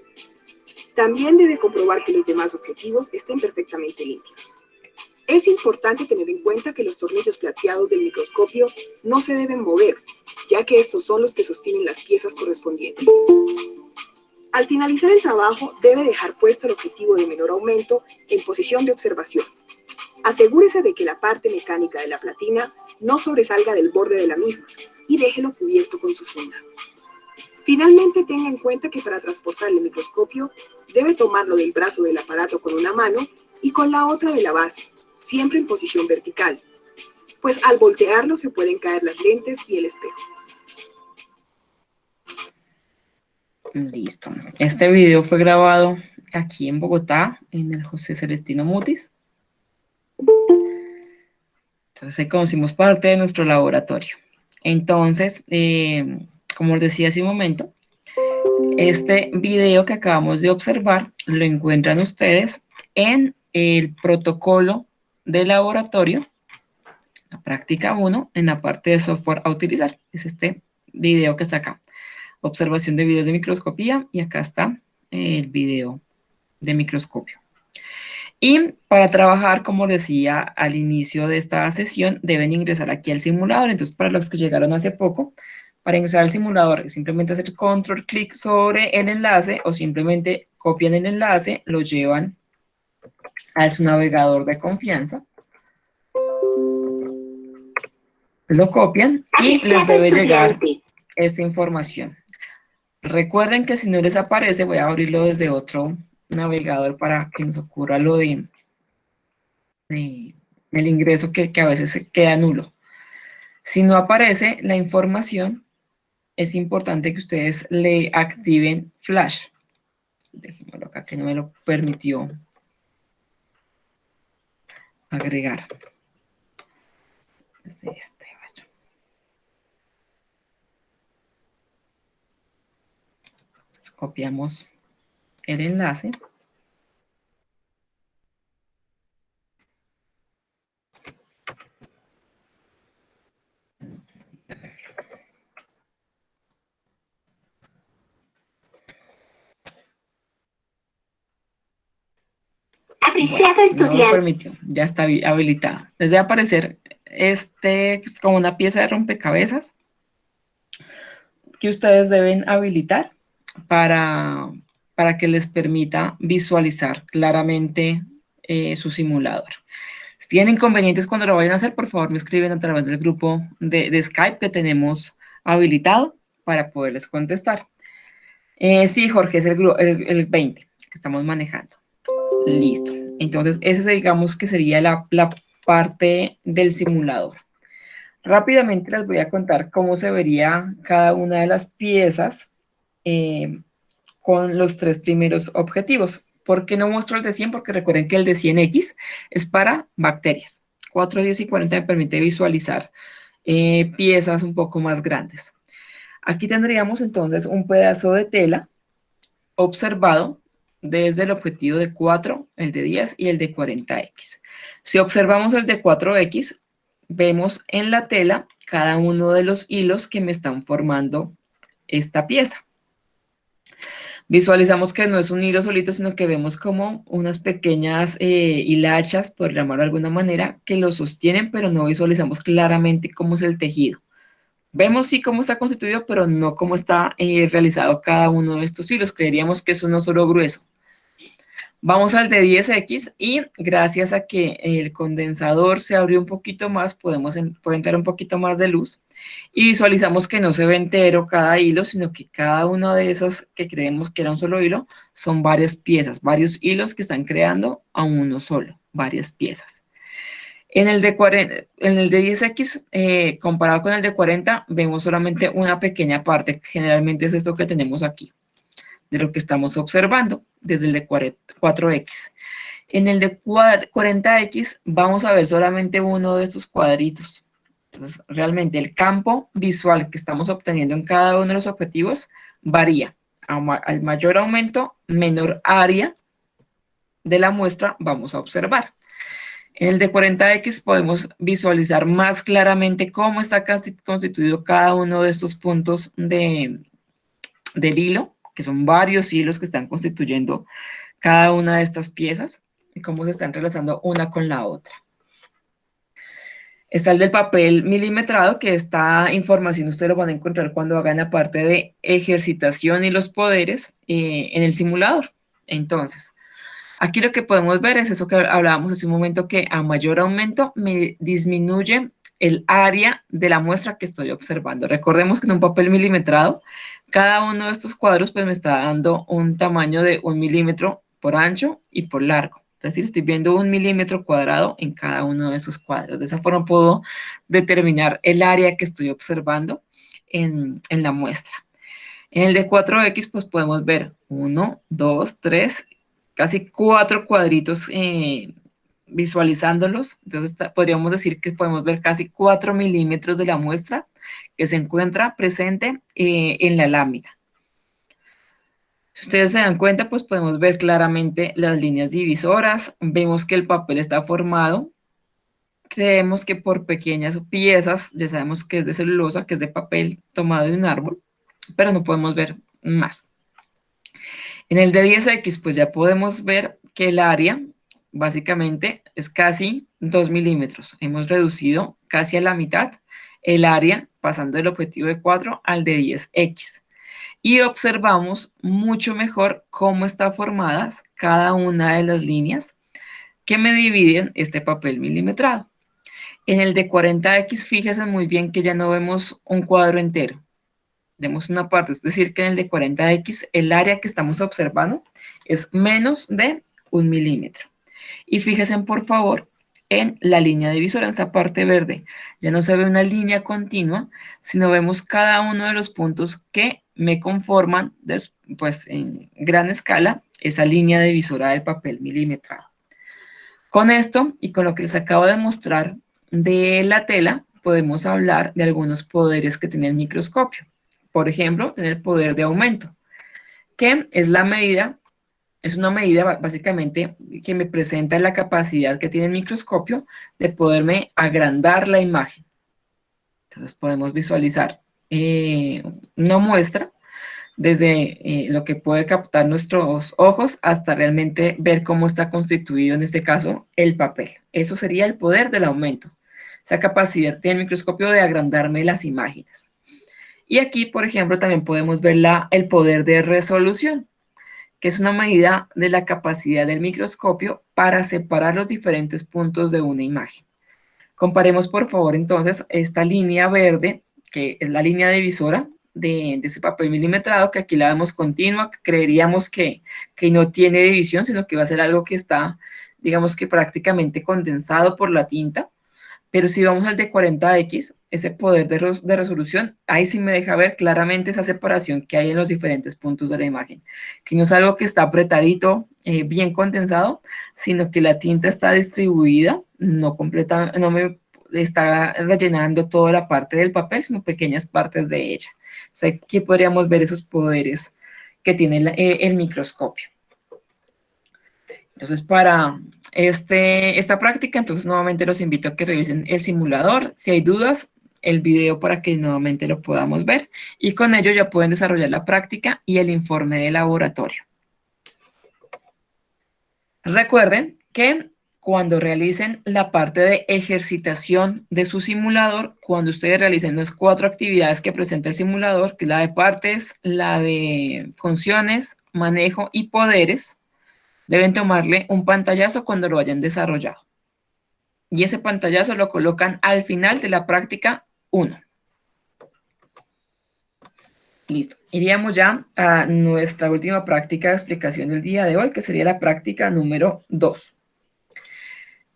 También debe comprobar que los demás objetivos estén perfectamente limpios. Es importante tener en cuenta que los tornillos plateados del microscopio no se deben mover, ya que estos son los que sostienen las piezas correspondientes. Al finalizar el trabajo, debe dejar puesto el objetivo de menor aumento en posición de observación. Asegúrese de que la parte mecánica de la platina no sobresalga del borde de la misma y déjelo cubierto con su funda. Finalmente, tenga en cuenta que para transportar el microscopio, debe tomarlo del brazo del aparato con una mano y con la otra de la base, siempre en posición vertical, pues al voltearlo se pueden caer las lentes y el espejo. Listo. Este video fue grabado aquí en Bogotá, en el José Celestino Mutis. Entonces conocimos parte de nuestro laboratorio. Entonces, como les decía hace un momento, este video que acabamos de observar lo encuentran ustedes en el protocolo de laboratorio, la práctica 1, en la parte de software a utilizar. Es este video que está acá. Observación de videos de microscopía, y acá está el video de microscopio. Y para trabajar, como decía al inicio de esta sesión, deben ingresar aquí al simulador. Entonces, para los que llegaron hace poco, para ingresar al simulador, simplemente hacer control clic sobre el enlace o simplemente copian el enlace, lo llevan a su navegador de confianza, lo copian y les debe llegar esta información. Recuerden que si no les aparece, voy a abrirlo desde otro navegador para que nos ocurra lo de el ingreso que a veces se queda nulo. Si no aparece la información, es importante que ustedes le activen Flash. Dejémoslo acá que no me lo permitió agregar. Desde este, bueno. Entonces copiamos el enlace. Bueno, no lo permitió, ya está habilitado. Les debe aparecer este, que es como una pieza de rompecabezas que ustedes deben habilitar para que les permita visualizar claramente su simulador. Si tienen inconvenientes cuando lo vayan a hacer, por favor me escriben a través del grupo de Skype que tenemos habilitado para poderles contestar. Sí, Jorge, es el 20 que estamos manejando. Listo. Entonces, ese digamos que sería la parte del simulador. Rápidamente les voy a contar cómo se vería cada una de las piezas con los 3 primeros objetivos. ¿Por qué no muestro el de 100? Porque recuerden que el de 100X es para bacterias. 4, 10 y 40 me permite visualizar piezas un poco más grandes. Aquí tendríamos entonces un pedazo de tela observado desde el objetivo de 4, el de 10 y el de 40X. Si observamos el de 4X, vemos en la tela cada uno de los hilos que me están formando esta pieza. Visualizamos que no es un hilo solito, sino que vemos como unas pequeñas hilachas, por llamarlo de alguna manera, que lo sostienen, pero no visualizamos claramente cómo es el tejido. Vemos sí cómo está constituido, pero no cómo está realizado cada uno de estos hilos. Creeríamos que es uno solo grueso. Vamos al de 10X y gracias a que el condensador se abrió un poquito más, puede entrar un poquito más de luz y visualizamos que no se ve entero cada hilo, sino que cada uno de esos que creemos que era un solo hilo son varias piezas, varios hilos que están creando a uno solo, varias piezas. En el de 10X, comparado con el de 40, vemos solamente una pequeña parte, generalmente es esto que tenemos aquí, de lo que estamos observando desde el de 4X. En el de 40X vamos a ver solamente uno de estos cuadritos. Entonces, realmente el campo visual que estamos obteniendo en cada uno de los objetivos varía. Al mayor aumento, menor área de la muestra vamos a observar. En el de 40X podemos visualizar más claramente cómo está constituido cada uno de estos puntos del hilo, que son varios hilos que están constituyendo cada una de estas piezas y cómo se están entrelazando una con la otra. Está el del papel milimetrado, que esta información ustedes lo van a encontrar cuando hagan la parte de ejercitación y los poderes en el simulador. Entonces, aquí lo que podemos ver es eso que hablábamos hace un momento, que a mayor aumento me disminuye el área de la muestra que estoy observando. Recordemos que en un papel milimetrado, cada uno de estos cuadros pues me está dando un tamaño de 1 milímetro por ancho y por largo. Es decir, estoy viendo 1 milímetro cuadrado en cada uno de esos cuadros. De esa forma puedo determinar el área que estoy observando en la muestra. En el de 4X pues podemos ver 1, 2, 3, casi 4 cuadritos visualizándolos. Entonces podríamos decir que podemos ver casi 4 milímetros de la muestra que se encuentra presente en la lámina. Si ustedes se dan cuenta, pues podemos ver claramente las líneas divisoras. Vemos que el papel está formado. Creemos que por pequeñas piezas, ya sabemos que es de celulosa, que es de papel tomado de un árbol, pero no podemos ver más. En el de 10X, pues ya podemos ver que el área básicamente es casi 2 milímetros. Hemos reducido casi a la mitad el área, pasando del objetivo de 4 al de 10X. Y observamos mucho mejor cómo están formadas cada una de las líneas que me dividen este papel milimetrado. En el de 40X, fíjense muy bien que ya no vemos un cuadro entero. Vemos una parte, es decir, que en el de 40X el área que estamos observando es menos de 1 milímetro. Y fíjense, por favor, en la línea divisora, en esa parte verde, ya no se ve una línea continua, sino vemos cada uno de los puntos que me conforman, pues en gran escala, esa línea divisora del papel milimetrado. Con esto y con lo que les acabo de mostrar de la tela, podemos hablar de algunos poderes que tiene el microscopio. Por ejemplo, tiene el poder de aumento, que es la medida, es una medida básicamente que me presenta la capacidad que tiene el microscopio de poderme agrandar la imagen. Entonces podemos visualizar una muestra desde lo que puede captar nuestros ojos hasta realmente ver cómo está constituido, en este caso, el papel. Eso sería el poder del aumento, esa capacidad del microscopio de agrandarme las imágenes. Y aquí, por ejemplo, también podemos ver el poder de resolución, que es una medida de la capacidad del microscopio para separar los diferentes puntos de una imagen. Comparemos, por favor, entonces, esta línea verde, que es la línea divisora de ese papel milimetrado, que aquí la vemos continua, que creeríamos que no tiene división, sino que va a ser algo que está, digamos que prácticamente condensado por la tinta. Pero si vamos al de 40X, ese poder de resolución, ahí sí me deja ver claramente esa separación que hay en los diferentes puntos de la imagen, que no es algo que está apretadito, bien condensado, sino que la tinta está distribuida, no me está rellenando toda la parte del papel, sino pequeñas partes de ella. Entonces aquí podríamos ver esos poderes que tiene el microscopio. Entonces, para esta práctica, entonces nuevamente los invito a que revisen el simulador. Si hay dudas, el video para que nuevamente lo podamos ver. Y con ello ya pueden desarrollar la práctica y el informe de laboratorio. Recuerden que cuando realicen la parte de ejercitación de su simulador, cuando ustedes realicen las 4 actividades que presenta el simulador, que es la de partes, la de funciones, manejo y poderes, deben tomarle un pantallazo cuando lo hayan desarrollado. Y ese pantallazo lo colocan al final de la práctica 1. Listo. Iríamos ya a nuestra última práctica de explicación del día de hoy, que sería la práctica número 2.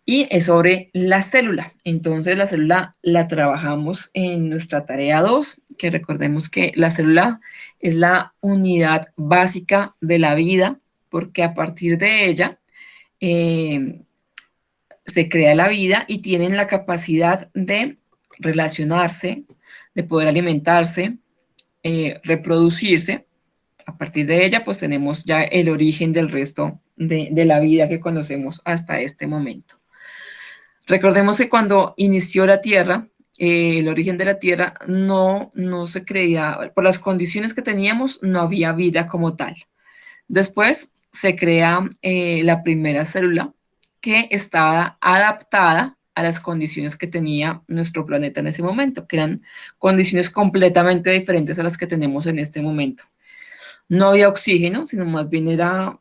Y es sobre la célula. Entonces, la célula la trabajamos en nuestra tarea 2, que recordemos que la célula es la unidad básica de la vida, porque a partir de ella se crea la vida y tienen la capacidad de relacionarse, de poder alimentarse, reproducirse. A partir de ella, pues tenemos ya el origen del resto de la vida que conocemos hasta este momento. Recordemos que cuando inició la Tierra, el origen de la Tierra no se creía, por las condiciones que teníamos, no había vida como tal. Después se crea la primera célula que estaba adaptada a las condiciones que tenía nuestro planeta en ese momento, que eran condiciones completamente diferentes a las que tenemos en este momento. No había oxígeno, sino más bien era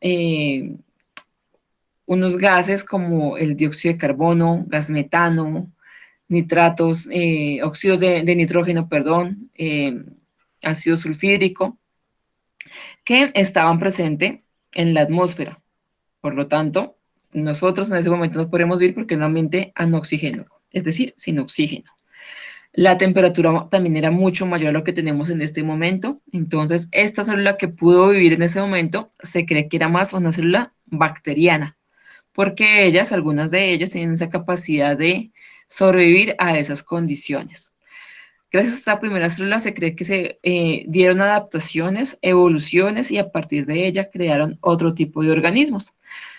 unos gases como el dióxido de carbono, gas metano, nitratos, óxidos de nitrógeno, perdón, ácido sulfídrico, que estaban presentes en la atmósfera. Por lo tanto, nosotros en ese momento no podemos vivir porque es un ambiente anoxigénico, es decir, sin oxígeno. La temperatura también era mucho mayor a lo que tenemos en este momento. Entonces, esta célula que pudo vivir en ese momento se cree que era más una célula bacteriana, porque ellas, algunas de ellas, tienen esa capacidad de sobrevivir a esas condiciones. Gracias a esta primera célula se cree que se dieron adaptaciones, evoluciones y a partir de ella crearon otro tipo de organismos.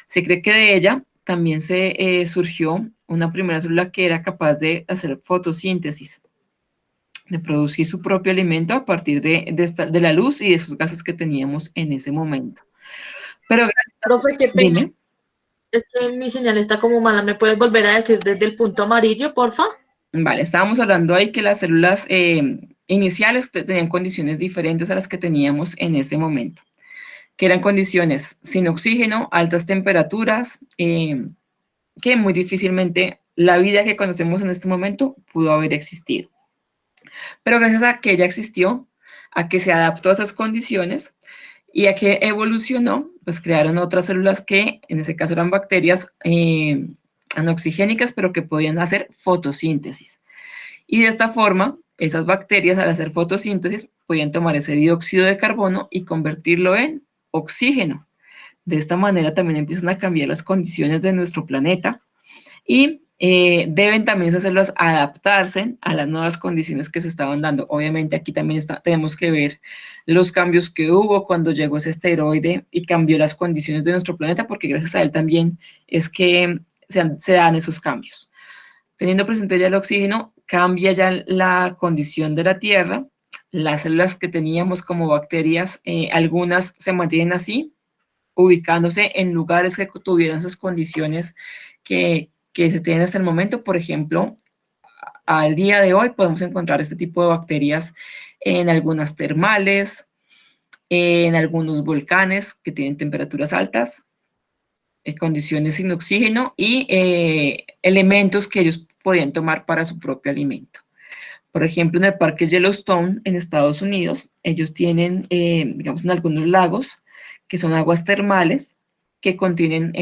Se cree que de ella también se surgió una primera célula que era capaz de hacer fotosíntesis, de producir su propio alimento a partir de la luz y de esos gases que teníamos en ese momento. Pero, profe, qué pena. dime. Es que mi señal está como mala. ¿Me puedes volver a decir desde el punto amarillo, porfa? Vale, estábamos hablando ahí que las células iniciales tenían condiciones diferentes a las que teníamos en ese momento, que eran condiciones sin oxígeno, altas temperaturas, que muy difícilmente la vida que conocemos en este momento pudo haber existido. Pero gracias a que ella existió, a que se adaptó a esas condiciones y a que evolucionó, pues crearon otras células que en ese caso eran bacterias anoxigénicas, pero que podían hacer fotosíntesis. Y de esta forma, esas bacterias al hacer fotosíntesis podían tomar ese dióxido de carbono y convertirlo en oxígeno. De esta manera también empiezan a cambiar las condiciones de nuestro planeta y deben también esas células adaptarse a las nuevas condiciones que se estaban dando. Obviamente aquí también tenemos que ver los cambios que hubo cuando llegó ese asteroide y cambió las condiciones de nuestro planeta, porque gracias a él también es que se dan esos cambios. Teniendo presente ya el oxígeno, cambia ya la condición de la Tierra. Las células que teníamos como bacterias, algunas se mantienen así, ubicándose en lugares que tuvieran esas condiciones que se tienen hasta el momento. Por ejemplo, al día de hoy podemos encontrar este tipo de bacterias en algunas termales, en algunos volcanes que tienen temperaturas altas, condiciones sin oxígeno y elementos que ellos podían tomar para su propio alimento. Por ejemplo, en el Parque Yellowstone, en Estados Unidos, ellos tienen, digamos, en algunos lagos, que son aguas termales, que contienen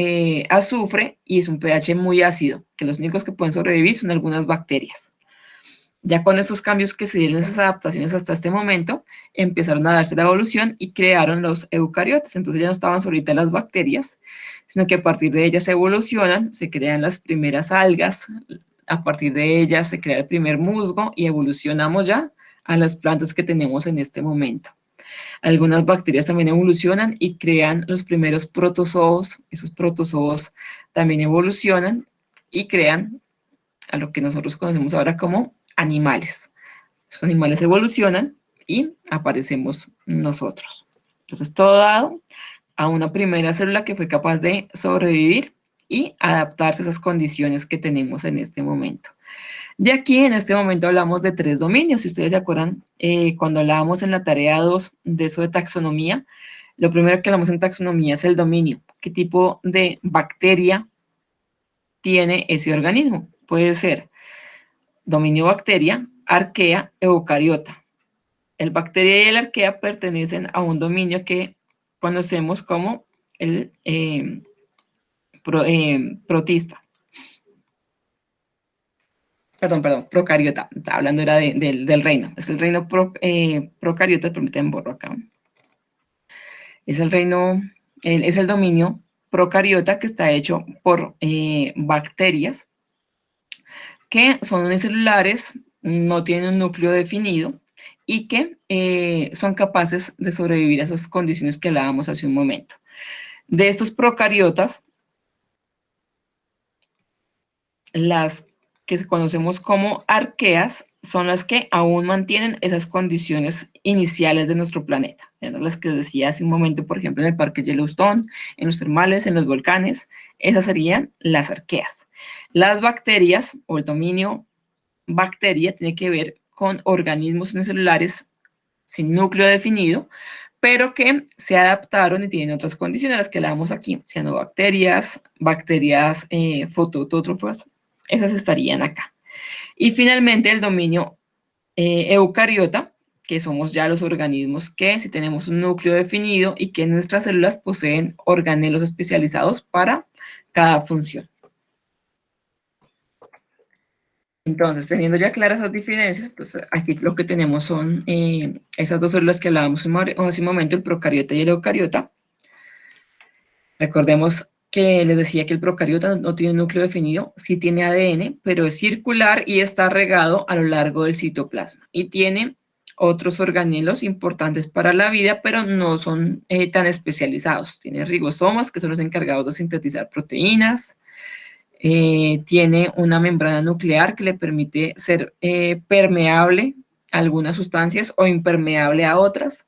azufre y es un pH muy ácido, que los únicos que pueden sobrevivir son algunas bacterias. Ya con esos cambios que se dieron, esas adaptaciones hasta este momento, empezaron a darse la evolución y crearon los eucariotas. Entonces ya no estaban solitas las bacterias, sino que a partir de ellas evolucionan, se crean las primeras algas, a partir de ellas se crea el primer musgo y evolucionamos ya a las plantas que tenemos en este momento. Algunas bacterias también evolucionan y crean los primeros protozoos. Esos protozoos también evolucionan y crean a lo que nosotros conocemos ahora como animales. Los animales evolucionan y aparecemos nosotros. Entonces, todo dado a una primera célula que fue capaz de sobrevivir y adaptarse a esas condiciones que tenemos en este momento. De aquí, en este momento, hablamos de 3 dominios. Si ustedes se acuerdan, cuando hablábamos en la tarea 2 de eso de taxonomía, lo primero que hablamos en taxonomía es el dominio. ¿Qué tipo de bacteria tiene ese organismo? Puede ser dominio bacteria, arquea, eucariota. El bacteria y el arquea pertenecen a un dominio que conocemos como el protista. Perdón, procariota. Estaba hablando era del reino. Es el reino procariota, permítanme borro acá. Es el reino, es el dominio procariota que está hecho por bacterias que son unicelulares, no tienen un núcleo definido y que son capaces de sobrevivir a esas condiciones que hablábamos hace un momento. De estos procariotas, las que conocemos como arqueas son las que aún mantienen esas condiciones iniciales de nuestro planeta. Eran las que decía hace un momento, por ejemplo, en el Parque Yellowstone, en los termales, en los volcanes. Esas serían las arqueas. Las bacterias, o el dominio bacteria, tiene que ver con organismos unicelulares sin núcleo definido, pero que se adaptaron y tienen otras condiciones, las que hablábamos aquí, cianobacterias, bacterias fotoautótrofas, esas estarían acá. Y finalmente el dominio eucariota, que somos ya los organismos que si tenemos un núcleo definido y que nuestras células poseen organelos especializados para cada función. Entonces, teniendo ya claras esas diferencias, pues aquí lo que tenemos son esas dos células que hablábamos hace un momento, el procariota y el eucariota. Recordemos que les decía que el procariota no tiene un núcleo definido, sí tiene ADN, pero es circular y está regado a lo largo del citoplasma. Y tiene otros organelos importantes para la vida, pero no son tan especializados. Tiene ribosomas, que son los encargados de sintetizar proteínas. Tiene una membrana nuclear que le permite ser permeable a algunas sustancias o impermeable a otras.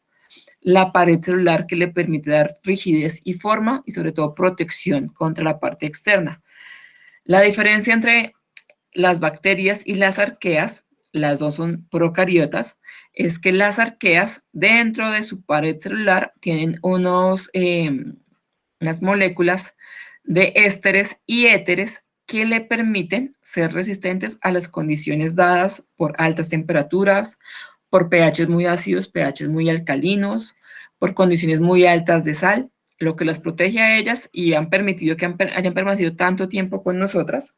La pared celular que le permite dar rigidez y forma y sobre todo protección contra la parte externa. La diferencia entre las bacterias y las arqueas, las dos son procariotas, es que las arqueas dentro de su pared celular tienen unas moléculas de ésteres y éteres que le permiten ser resistentes a las condiciones dadas por altas temperaturas, por pHs muy ácidos, pHs muy alcalinos, por condiciones muy altas de sal, lo que las protege a ellas y han permitido que hayan permanecido tanto tiempo con nosotros,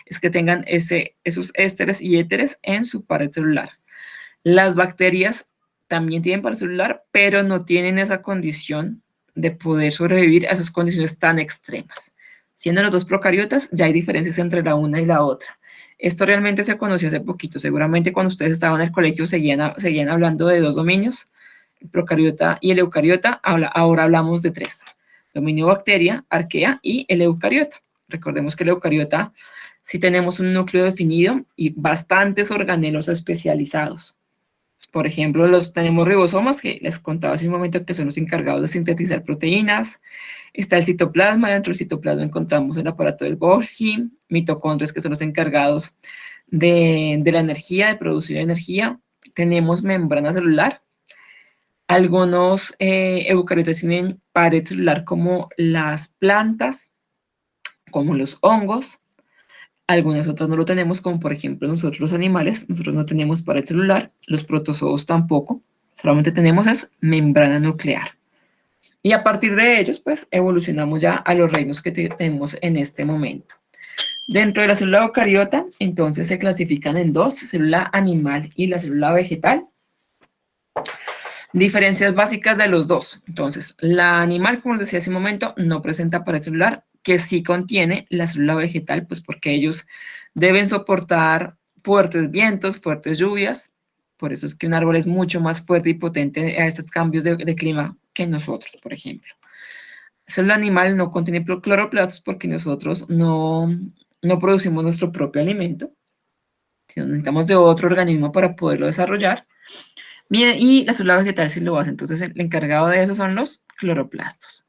es que tengan esos ésteres y éteres en su pared celular. Las bacterias también tienen pared celular, pero no tienen esa condición de poder sobrevivir a esas condiciones tan extremas. Siendo los dos procariotas, ya hay diferencias entre la una y la otra. Esto realmente se conoció hace poquito. Seguramente cuando ustedes estaban en el colegio seguían hablando de dos dominios, el procariota y el eucariota. Ahora hablamos de 3. Dominio bacteria, arquea y el eucariota. Recordemos que el eucariota sí tenemos un núcleo definido y bastantes organelos especializados. Por ejemplo, tenemos ribosomas, que les contaba hace un momento que son los encargados de sintetizar proteínas. Está el citoplasma, dentro del citoplasma encontramos el aparato del Golgi, mitocondrias, que son los encargados de la energía, de producir energía. Tenemos membrana celular. Algunos eucariotas tienen pared celular como las plantas, como los hongos. Algunas otras no lo tenemos, como por ejemplo nosotros los animales, nosotros no tenemos pared celular, los protozoos tampoco, solamente tenemos es membrana nuclear. Y a partir de ellos, pues, evolucionamos ya a los reinos que tenemos en este momento. Dentro de la célula eucariota, entonces se clasifican en dos, célula animal y la célula vegetal. Diferencias básicas de los dos. Entonces, la animal, como les decía hace un momento, no presenta pared celular, que sí contiene la célula vegetal, pues porque ellos deben soportar fuertes vientos, fuertes lluvias, Por eso es que un árbol es mucho más fuerte y potente a estos cambios de clima que nosotros, por ejemplo. La célula animal no contiene cloroplastos porque nosotros no producimos nuestro propio alimento, sino necesitamos de otro organismo para poderlo desarrollar. Y la célula vegetal sí lo hace, entonces el encargado de eso son los cloroplastos.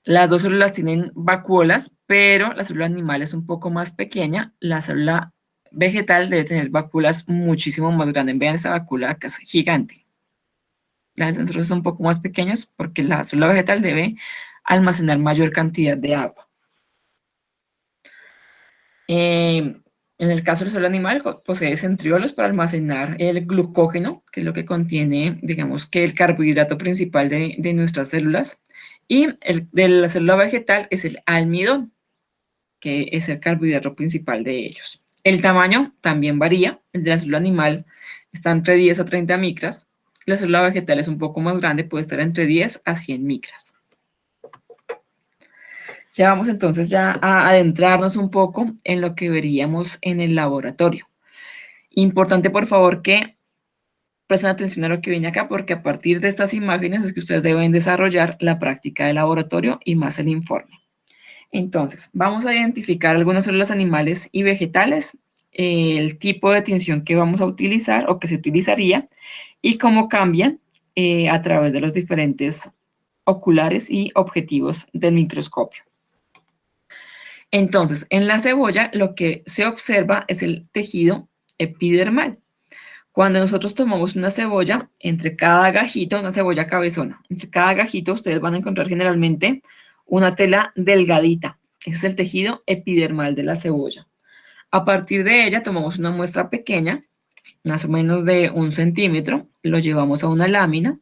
Las dos células tienen vacuolas, pero la célula animal es un poco más pequeña. La célula vegetal debe tener vacuolas muchísimo más grandes. Vean esa vacuola que es gigante. Las de nosotros son un poco más pequeñas porque la célula vegetal debe almacenar mayor cantidad de agua. En el caso del célula animal, posee centriolos para almacenar el glucógeno, que es lo que contiene, digamos, que el carbohidrato principal de nuestras células. Y el de la célula vegetal es el almidón, que es el carbohidrato principal de ellos. El tamaño también varía. El de la célula animal está entre 10 a 30 micras. La célula vegetal es un poco más grande, puede estar entre 10 a 100 micras. Ya vamos entonces ya a adentrarnos un poco en lo que veríamos en el laboratorio. Importante, por favor, que presten atención a lo que viene acá, porque a partir de estas imágenes es que ustedes deben desarrollar la práctica de laboratorio y más el informe. Entonces, vamos a identificar algunas células animales y vegetales, el tipo de tinción que vamos a utilizar o que se utilizaría y cómo cambian a través de los diferentes oculares y objetivos del microscopio. Entonces, en la cebolla lo que se observa es el tejido epidermal. Cuando nosotros tomamos una cebolla, entre cada gajito, una cebolla cabezona, entre cada gajito ustedes van a encontrar generalmente una tela delgadita. Ese es el tejido epidermal de la cebolla. A partir de ella tomamos una muestra pequeña, más o menos de 1 centímetro, lo llevamos a una lámina,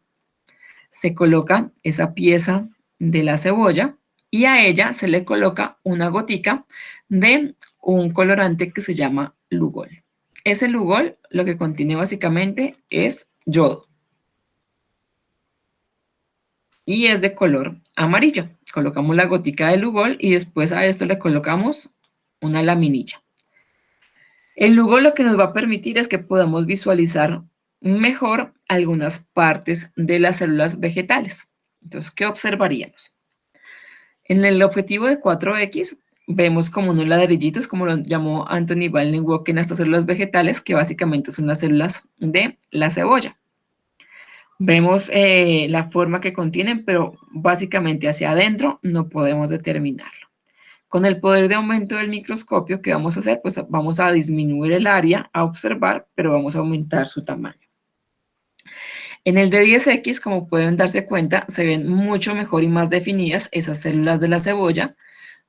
se coloca esa pieza de la cebolla y a ella se le coloca una gotica de un colorante que se llama Lugol. Ese Lugol lo que contiene básicamente es yodo y es de color amarillo. Colocamos la gotica de Lugol y después a esto le colocamos una laminilla. El Lugol lo que nos va a permitir es que podamos visualizar mejor algunas partes de las células vegetales. Entonces, ¿qué observaríamos? En el objetivo de 4X vemos como unos ladrillitos, como lo llamó Anthony van Leeuwenhoek en estas células vegetales, que básicamente son las células de la cebolla. Vemos la forma que contienen, pero básicamente hacia adentro no podemos determinarlo. Con el poder de aumento del microscopio, ¿qué vamos a hacer? Pues vamos a disminuir el área a observar, pero vamos a aumentar su tamaño. En el de 10X, como pueden darse cuenta, se ven mucho mejor y más definidas esas células de la cebolla.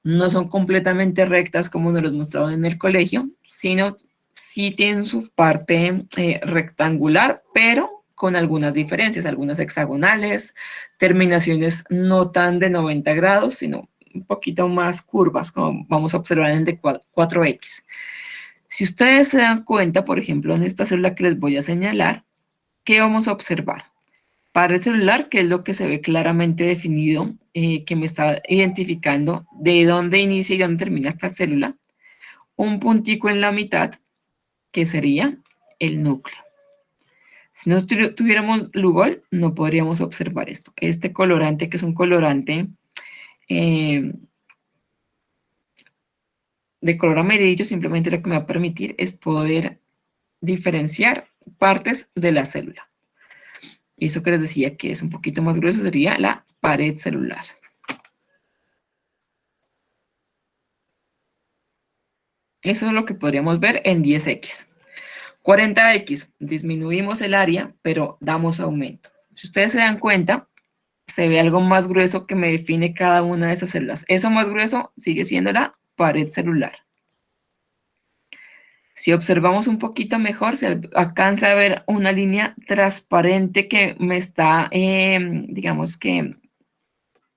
No son completamente rectas como nos los mostraban en el colegio, sino sí tienen su parte rectangular, pero con algunas diferencias, algunas hexagonales, terminaciones no tan de 90 grados, sino un poquito más curvas, como vamos a observar en el de 4X. Si ustedes se dan cuenta, por ejemplo, en esta célula que les voy a señalar, ¿qué vamos a observar? Pared celular, que es lo que se ve claramente definido, que me está identificando de dónde inicia y dónde termina esta célula. Un puntico en la mitad, que sería el núcleo. Si no tuviéramos Lugol, no podríamos observar esto. Este colorante, que es un colorante de color amarillo, simplemente lo que me va a permitir es poder diferenciar partes de la célula. Y eso que les decía que es un poquito más grueso sería la pared celular. Eso es lo que podríamos ver en 10X. 40X, disminuimos el área, pero damos aumento. Si ustedes se dan cuenta, se ve algo más grueso que me define cada una de esas células. Eso más grueso sigue siendo la pared celular. Si observamos un poquito mejor, se alcanza a ver una línea transparente que me está, digamos que,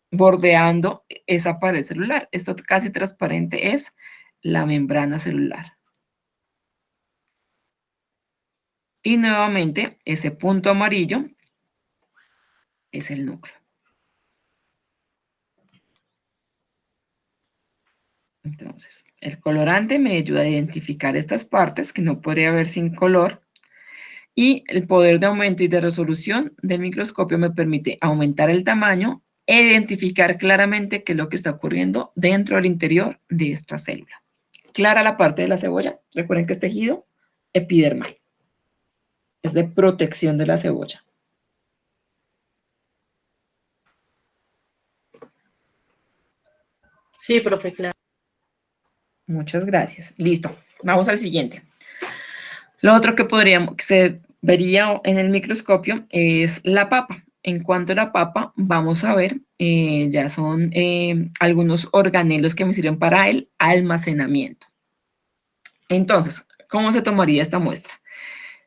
bordeando esa pared celular. Esto casi transparente es la membrana celular. Y nuevamente, ese punto amarillo es el núcleo. Entonces, el colorante me ayuda a identificar estas partes que no podría ver sin color. Y el poder de aumento y de resolución del microscopio me permite aumentar el tamaño e identificar claramente qué es lo que está ocurriendo dentro del interior de esta célula. Clara la parte de la cebolla. Recuerden que es tejido epidermal. Es de protección de la cebolla. Sí, profe, claro. Muchas gracias. Listo. Vamos al siguiente. Lo otro que se vería en el microscopio es la papa. En cuanto a la papa, vamos a ver, ya son algunos organelos que me sirven para el almacenamiento. Entonces, ¿cómo se tomaría esta muestra?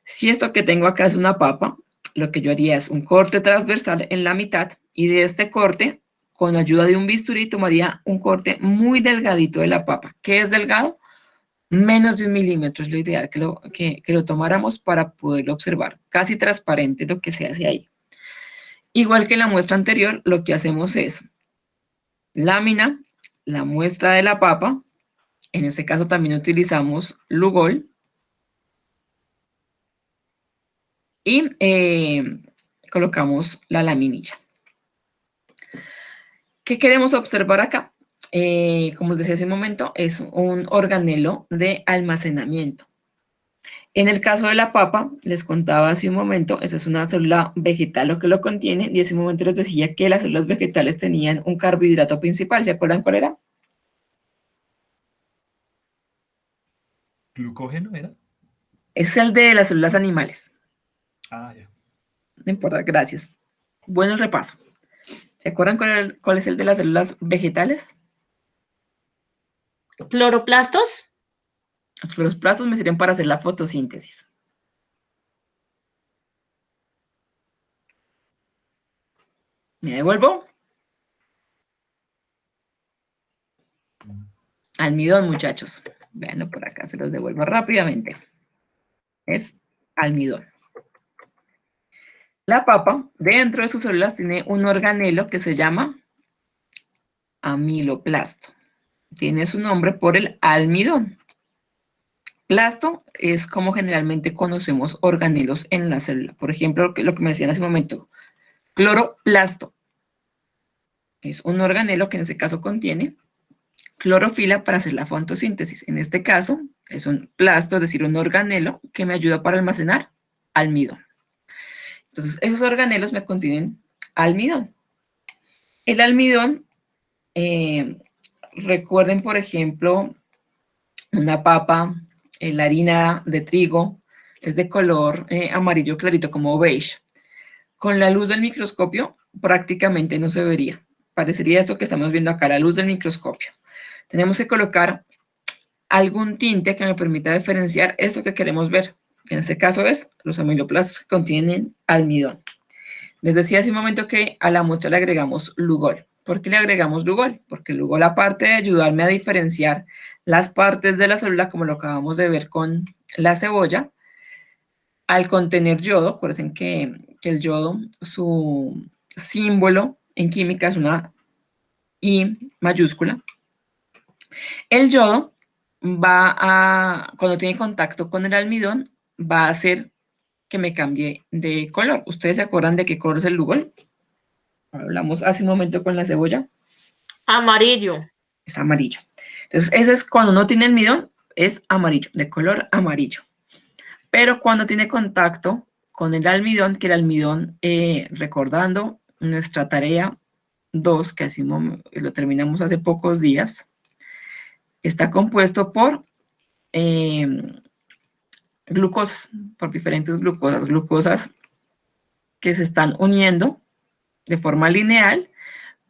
Si esto que tengo acá es una papa, lo que yo haría es un corte transversal en la mitad y de este corte, con ayuda de un bisturí, tomaría un corte muy delgadito de la papa. ¿Qué es delgado? Menos de 1 milímetro es lo ideal que lo tomáramos para poderlo observar. Casi transparente lo que se hace ahí. Igual que en la muestra anterior, lo que hacemos es lámina, la muestra de la papa, en este caso también utilizamos Lugol, y colocamos la laminilla. ¿Qué queremos observar acá? Como les decía hace un momento, es un organelo de almacenamiento. En el caso de la papa, les contaba hace un momento, esa es una célula vegetal lo que lo contiene, y hace un momento les decía que las células vegetales tenían un carbohidrato principal. ¿Se acuerdan cuál era? ¿Glucógeno era? Es el de las células animales. Ah, ya. No importa, gracias. Bueno, el repaso. ¿Se acuerdan cuál es el de las células vegetales? ¿Cloroplastos? Los cloroplastos me sirven para hacer la fotosíntesis. ¿Me devuelvo? Almidón, muchachos. Veanlo por acá, se los devuelvo rápidamente. Es almidón. La papa, dentro de sus células, tiene un organelo que se llama amiloplasto. Tiene su nombre por el almidón. Plasto es como generalmente conocemos organelos en la célula. Por ejemplo, lo que me decían hace un momento, cloroplasto. Es un organelo que en este caso contiene clorofila para hacer la fotosíntesis. En este caso, es un plasto, es decir, un organelo que me ayuda para almacenar almidón. Entonces, esos organelos me contienen almidón. El almidón, recuerden, por ejemplo, una papa, la harina de trigo, es de color amarillo clarito, como beige. Con la luz del microscopio prácticamente no se vería. Parecería esto que estamos viendo acá, la luz del microscopio. Tenemos que colocar algún tinte que me permita diferenciar esto que queremos ver. En este caso es los amiloplastos que contienen almidón. Les decía hace un momento que a la muestra le agregamos Lugol. ¿Por qué le agregamos Lugol? Porque Lugol, aparte de ayudarme a diferenciar las partes de la célula, como lo acabamos de ver con la cebolla, al contener yodo, acuérdense que el yodo, su símbolo en química es una I mayúscula. El yodo cuando tiene contacto con el almidón, va a hacer que me cambie de color. ¿Ustedes se acuerdan de qué color es el Lugol? Hablamos hace un momento con la cebolla. Amarillo. Es amarillo. Entonces, ese es cuando no tiene almidón, es amarillo, de color amarillo. Pero cuando tiene contacto con el almidón, que el almidón, recordando nuestra tarea 2, que así lo terminamos hace pocos días, está compuesto por glucosas, por diferentes glucosas que se están uniendo de forma lineal,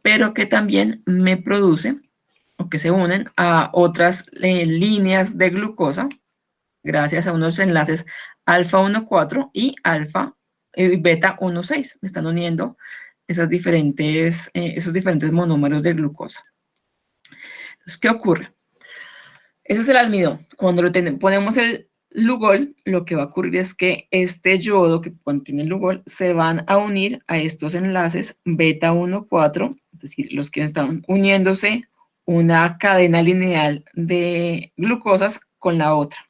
pero que también me produce o que se unen a otras líneas de glucosa gracias a unos enlaces alfa 1,4 y beta 1,6. Me están uniendo esos diferentes monómeros de glucosa. Entonces, ¿qué ocurre? Ese es el almidón. Cuando ponemos el Lugol, lo que va a ocurrir es que este yodo que contiene el Lugol se van a unir a estos enlaces beta 1,4, es decir, los que están uniéndose una cadena lineal de glucosas con la otra.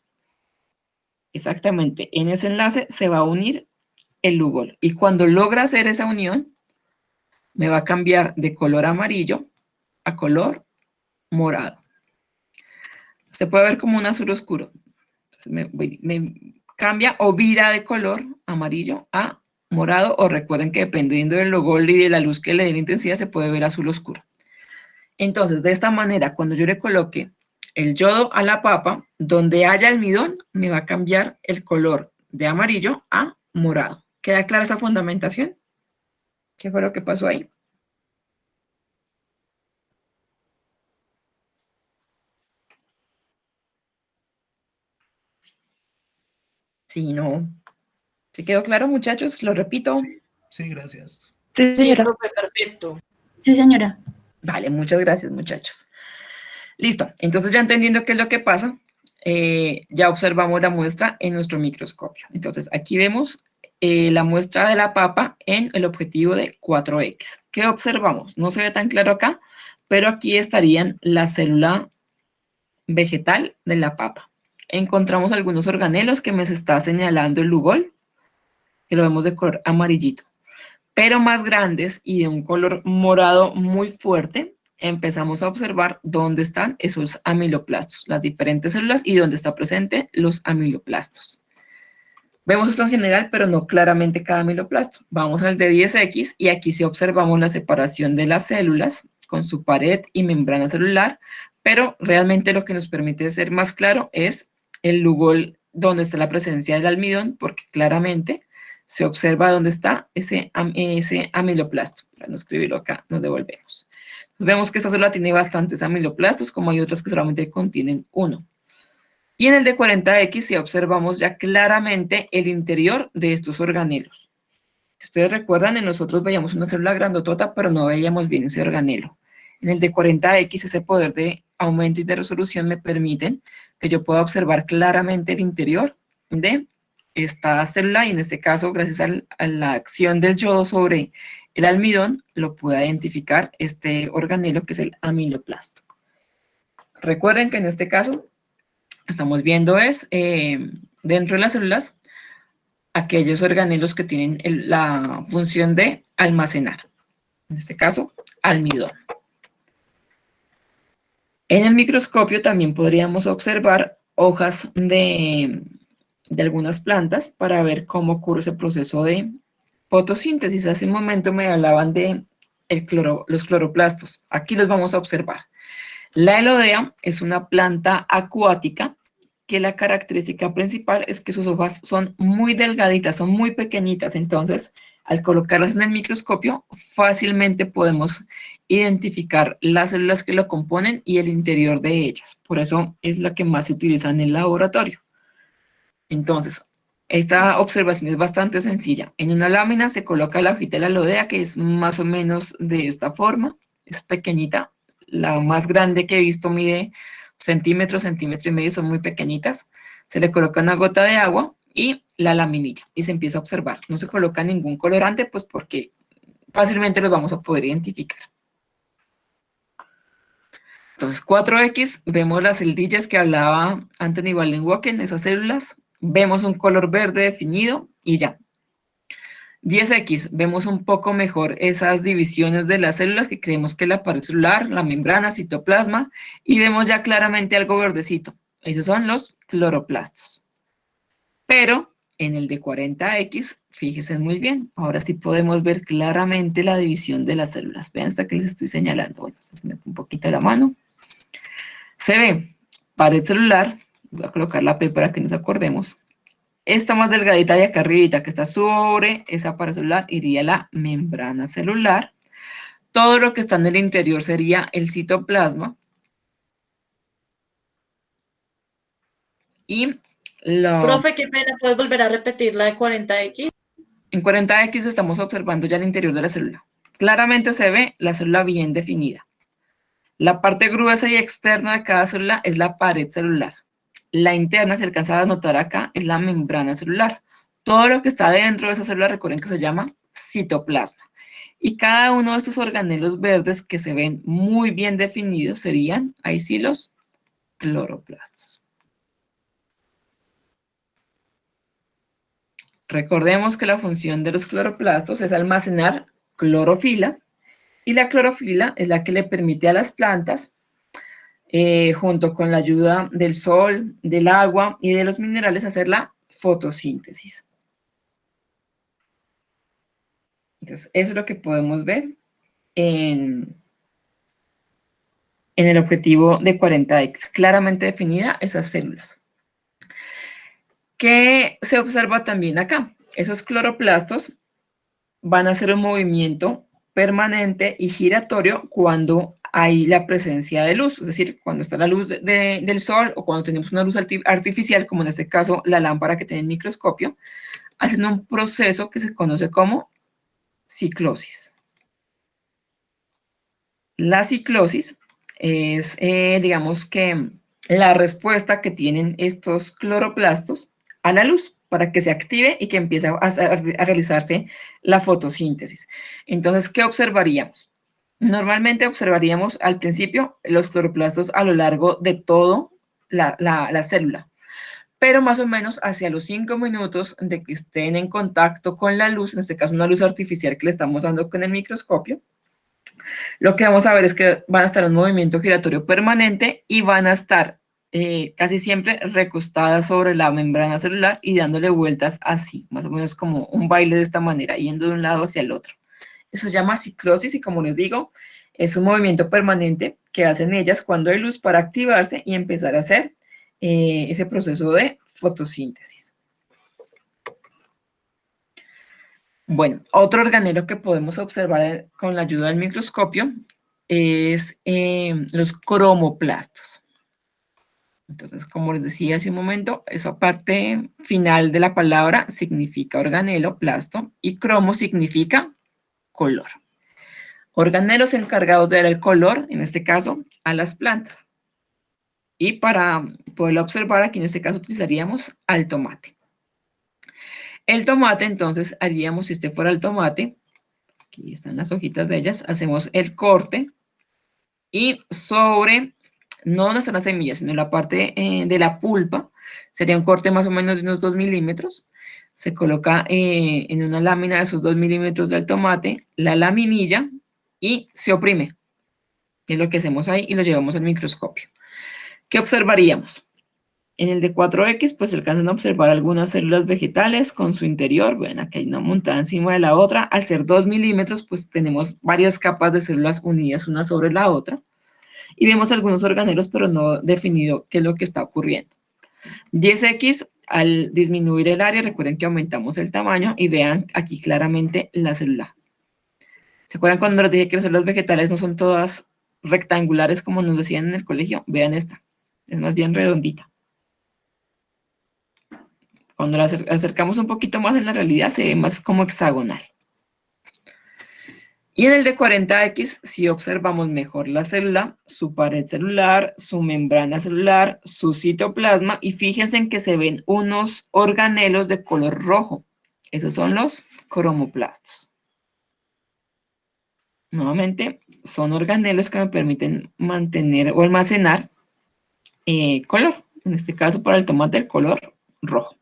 Exactamente, en ese enlace se va a unir el Lugol. Y cuando logra hacer esa unión, me va a cambiar de color amarillo a color morado. Se puede ver como un azul oscuro. Entonces me cambia o vira de color amarillo a morado, o recuerden que dependiendo del Lugol y de la luz que le dé la intensidad, se puede ver azul oscuro. Entonces, de esta manera, cuando yo le coloque el yodo a la papa, donde haya almidón, me va a cambiar el color de amarillo a morado. ¿Queda clara esa fundamentación? ¿Qué fue lo que pasó ahí? Sí, no. ¿Se quedó claro, muchachos? Lo repito. Sí, sí, gracias. Sí, Sí, señora. profe, perfecto. Sí, señora. Vale, muchas gracias, muchachos. Listo. Entonces, ya entendiendo qué es lo que pasa, ya observamos la muestra en nuestro microscopio. Entonces, aquí vemos la muestra de la papa en el objetivo de 4X. ¿Qué observamos? No se ve tan claro acá, pero aquí estarían la célula vegetal de la papa. Encontramos algunos organelos que me está señalando el Lugol, que lo vemos de color amarillito, pero más grandes y de un color morado muy fuerte. Empezamos a observar dónde están esos amiloplastos, las diferentes células y dónde está presente los amiloplastos. Vemos esto en general, pero no claramente cada amiloplasto. Vamos al de 10X y aquí sí observamos la separación de las células con su pared y membrana celular, pero realmente lo que nos permite ser más claro es el Lugol donde está la presencia del almidón, porque claramente se observa dónde está ese amiloplasto. Para no escribirlo acá, nos devolvemos. Vemos que esta célula tiene bastantes amiloplastos, como hay otras que solamente contienen uno. Y en el de 40X sí observamos ya claramente el interior de estos organelos. Si ustedes recuerdan, en nosotros veíamos una célula grandotota, pero no veíamos bien ese organelo. En el de 40X, ese poder de aumento y de resolución me permiten que yo pueda observar claramente el interior de esta célula, y en este caso, gracias a la acción del yodo sobre el almidón, lo pueda identificar este organelo que es el amiloplasto. Recuerden que en este caso estamos viendo es dentro de las células aquellos organelos que tienen la función de almacenar, en este caso almidón. En el microscopio también podríamos observar hojas de algunas plantas para ver cómo ocurre ese proceso de fotosíntesis. Hace un momento me hablaban de los cloroplastos. Aquí los vamos a observar. La elodea es una planta acuática que la característica principal es que sus hojas son muy delgaditas, son muy pequeñitas. Entonces, al colocarlas en el microscopio, fácilmente podemos identificar las células que lo componen y el interior de ellas. Por eso es la que más se utiliza en el laboratorio. Entonces, esta observación es bastante sencilla. En una lámina se coloca la hojita de la elodea, que es más o menos de esta forma, es pequeñita. La más grande que he visto mide centímetro, centímetro y medio, son muy pequeñitas. Se le coloca una gota de agua y la laminilla y se empieza a observar. No se coloca ningún colorante, pues porque fácilmente los vamos a poder identificar. Entonces, 4X, vemos las celdillas que hablaba Anthony Wallenwoken, esas células. Vemos un color verde definido y ya. 10X, vemos un poco mejor esas divisiones de las células que creemos que es la pared celular, la membrana, citoplasma, y vemos ya claramente algo verdecito. Esos son los cloroplastos. Pero en el de 40X, fíjense muy bien, ahora sí podemos ver claramente la división de las células. Vean hasta que les estoy señalando. Bueno, se me pone un poquito la mano. Se ve pared celular, voy a colocar la P para que nos acordemos. Esta más delgadita de acá arribita que está sobre esa pared celular iría la membrana celular. Todo lo que está en el interior sería el citoplasma. Y Profe, qué pena, ¿puedes volver a repetir la de 40X? en 40X estamos observando ya el interior de la célula. Claramente se ve la célula bien definida. La parte gruesa y externa de cada célula es la pared celular. La interna, si alcanzan a notar acá, es la membrana celular. Todo lo que está dentro de esa célula, recuerden que se llama citoplasma. Y cada uno de estos organelos verdes que se ven muy bien definidos serían, ahí sí, los cloroplastos. Recordemos que la función de los cloroplastos es almacenar clorofila, y la clorofila es la que le permite a las plantas, junto con la ayuda del sol, del agua y de los minerales, hacer la fotosíntesis. Entonces, eso es lo que podemos ver en el objetivo de 40X, claramente definida esas células. ¿Qué se observa también acá? Esos cloroplastos van a hacer un movimiento permanente y giratorio cuando hay la presencia de luz, es decir, cuando está la luz del sol o cuando tenemos una luz artificial, como en este caso la lámpara que tiene el microscopio, haciendo un proceso que se conoce como ciclosis. La ciclosis es, digamos que, la respuesta que tienen estos cloroplastos a la luz para que se active y que empiece a realizarse la fotosíntesis. Entonces, ¿qué observaríamos? Normalmente observaríamos al principio los cloroplastos a lo largo de toda la célula, pero más o menos hacia los 5 minutos de que estén en contacto con la luz, en este caso una luz artificial que le estamos dando con el microscopio, lo que vamos a ver es que van a estar en un movimiento giratorio permanente y van a estar casi siempre recostadas sobre la membrana celular y dándole vueltas así, más o menos como un baile de esta manera, yendo de un lado hacia el otro. Eso se llama ciclosis y, como les digo, es un movimiento permanente que hacen ellas cuando hay luz para activarse y empezar a hacer ese proceso de fotosíntesis. Bueno, otro organelo que podemos observar con la ayuda del microscopio es los cromoplastos. Entonces, como les decía hace un momento, esa parte final de la palabra significa organelo, plasto, y cromo significa color. Organelos encargados de dar el color, en este caso, a las plantas. Y para poderlo observar, aquí en este caso utilizaríamos al tomate. El tomate, entonces, haríamos, si este fuera el tomate, aquí están las hojitas de ellas, hacemos el corte y sobre, no donde están las semillas, sino la parte de la pulpa, sería un corte más o menos de unos 2 milímetros, se coloca en una lámina de esos 2 milímetros del tomate, la laminilla, y se oprime. Es lo que hacemos ahí y lo llevamos al microscopio. ¿Qué observaríamos? En el de 4X, pues se alcanzan a observar algunas células vegetales con su interior. Ven, aquí hay una montada encima de la otra. Al ser 2 milímetros, pues tenemos varias capas de células unidas una sobre la otra. Y vemos algunos organelos, pero no definido qué es lo que está ocurriendo. 10X, al disminuir el área, recuerden que aumentamos el tamaño y vean aquí claramente la célula. ¿Se acuerdan cuando les dije que las células vegetales no son todas rectangulares como nos decían en el colegio? Vean esta, es más bien redondita. Cuando la acercamos un poquito más en la realidad se ve más como hexagonal. Y en el de 40X sí observamos mejor la célula, su pared celular, su membrana celular, su citoplasma, y fíjense en que se ven unos organelos de color rojo. Esos son los cromoplastos. Nuevamente, son organelos que me permiten mantener o almacenar color. En este caso, para el tomate, el color rojo.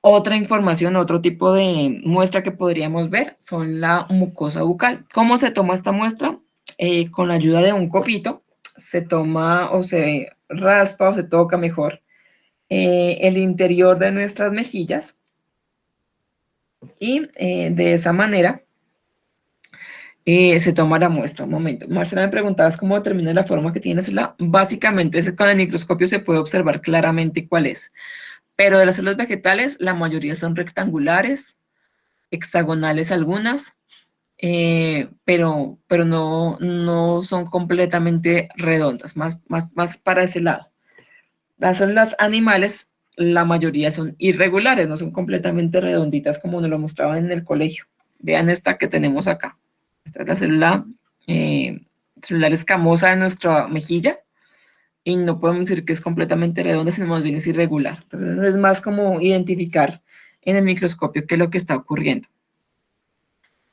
Otra información, otro tipo de muestra que podríamos ver son la mucosa bucal. ¿Cómo se toma esta muestra? Con la ayuda de un copito, se toma o se raspa o se toca mejor el interior de nuestras mejillas y de esa manera se toma la muestra. Un momento, Marcela, me preguntabas cómo determina la forma que tiene la célula. Básicamente, con el microscopio se puede observar claramente cuál es. Pero de las células vegetales, la mayoría son rectangulares, hexagonales algunas, pero no son completamente redondas, más para ese lado. Las células animales, la mayoría son irregulares, no son completamente redonditas como nos lo mostraban en el colegio. Vean esta que tenemos acá. Esta es la célula celular escamosa de nuestra mejilla. Y no podemos decir que es completamente redonda, sino más bien es irregular. Entonces es más como identificar en el microscopio qué es lo que está ocurriendo.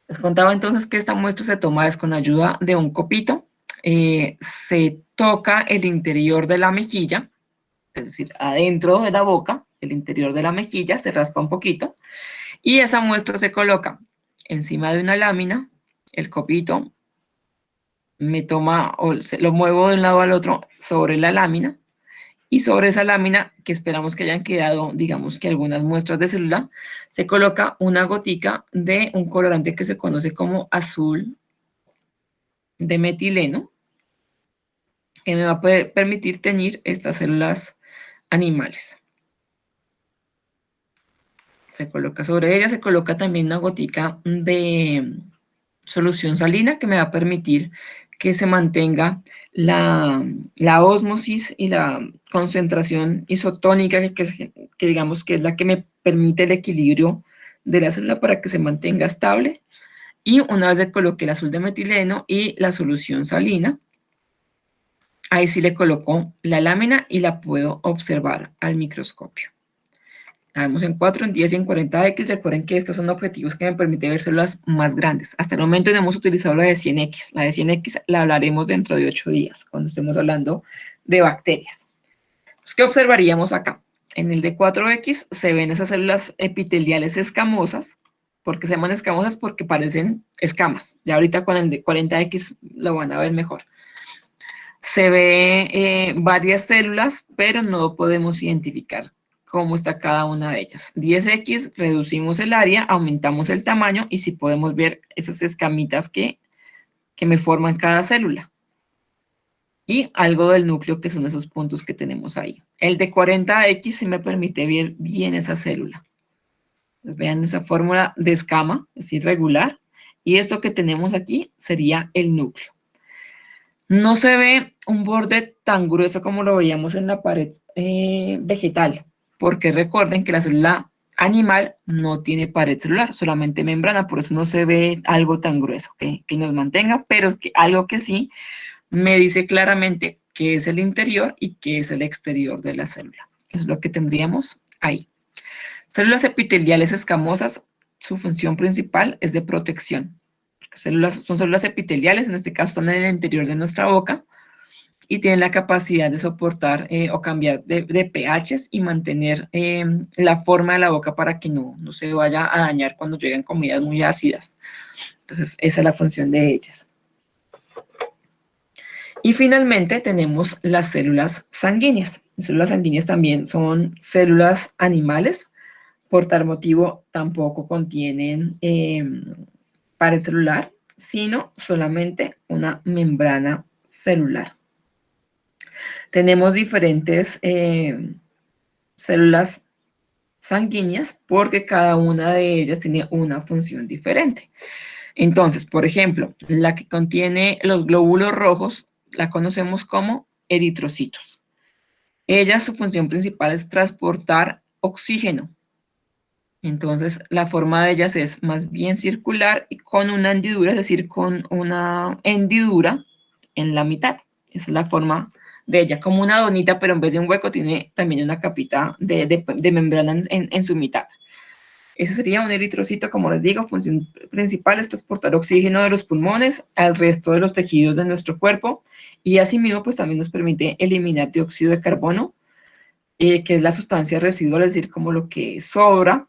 Les contaba entonces que esta muestra se toma es con ayuda de un copito, se toca el interior de la mejilla es decir, adentro de la boca, el interior de la mejilla, se raspa un poquito, y esa muestra se coloca encima de una lámina, el copito me toma, o lo muevo de un lado al otro sobre la lámina, y sobre esa lámina, que esperamos que hayan quedado, digamos que algunas muestras de célula, se coloca una gotica de un colorante que se conoce como azul de metileno, que me va a poder permitir teñir estas células animales. Se coloca sobre ella, se coloca también una gotica de solución salina que me va a permitir que se mantenga la ósmosis y la concentración isotónica, que digamos que es la que me permite el equilibrio de la célula para que se mantenga estable. Y una vez le coloqué el azul de metileno y la solución salina, ahí sí le coloco la lámina y la puedo observar al microscopio. La vemos en 4, en 10 y en 40X. Recuerden que estos son objetivos que me permiten ver células más grandes. Hasta el momento no hemos utilizado la de 100X. La de 100X la hablaremos dentro de 8 días, cuando estemos hablando de bacterias. Pues, ¿qué observaríamos acá? En el de 4X se ven esas células epiteliales escamosas. ¿Por qué se llaman escamosas? Porque parecen escamas. Ya ahorita con el de 40X lo van a ver mejor. Se ve varias células, pero no podemos identificar cómo está cada una de ellas. 10X, reducimos el área, aumentamos el tamaño y sí podemos ver esas escamitas que me forman cada célula. Y algo del núcleo, que son esos puntos que tenemos ahí. El de 40X sí me permite ver bien esa célula. Entonces, vean esa fórmula de escama, es irregular. Y esto que tenemos aquí sería el núcleo. No se ve un borde tan grueso como lo veíamos en la pared vegetal, porque recuerden que la célula animal no tiene pared celular, solamente membrana, por eso no se ve algo tan grueso que nos mantenga, pero algo que sí me dice claramente qué es el interior y qué es el exterior de la célula. Eso es lo que tendríamos ahí. Células epiteliales escamosas, su función principal es de protección. Son células epiteliales, en este caso están en el interior de nuestra boca, y tienen la capacidad de soportar o cambiar de pHs y mantener la forma de la boca para que no se vaya a dañar cuando lleguen comidas muy ácidas. Entonces, esa es la función de ellas. Y finalmente tenemos las células sanguíneas. Las células sanguíneas también son células animales, por tal motivo tampoco contienen pared celular, sino solamente una membrana celular. Tenemos diferentes células sanguíneas porque cada una de ellas tiene una función diferente. Entonces, por ejemplo, la que contiene los glóbulos rojos la conocemos como eritrocitos. Ella, su función principal es transportar oxígeno. Entonces, la forma de ellas es más bien circular y con una hendidura, es decir, con una hendidura en la mitad. Esa es la forma de ella, como una donita, pero en vez de un hueco tiene también una capita de membrana en su mitad. Ese sería un eritrocito, como les digo, función principal es transportar oxígeno de los pulmones al resto de los tejidos de nuestro cuerpo y asimismo pues también nos permite eliminar dióxido de carbono, que es la sustancia residual, es decir, como lo que sobra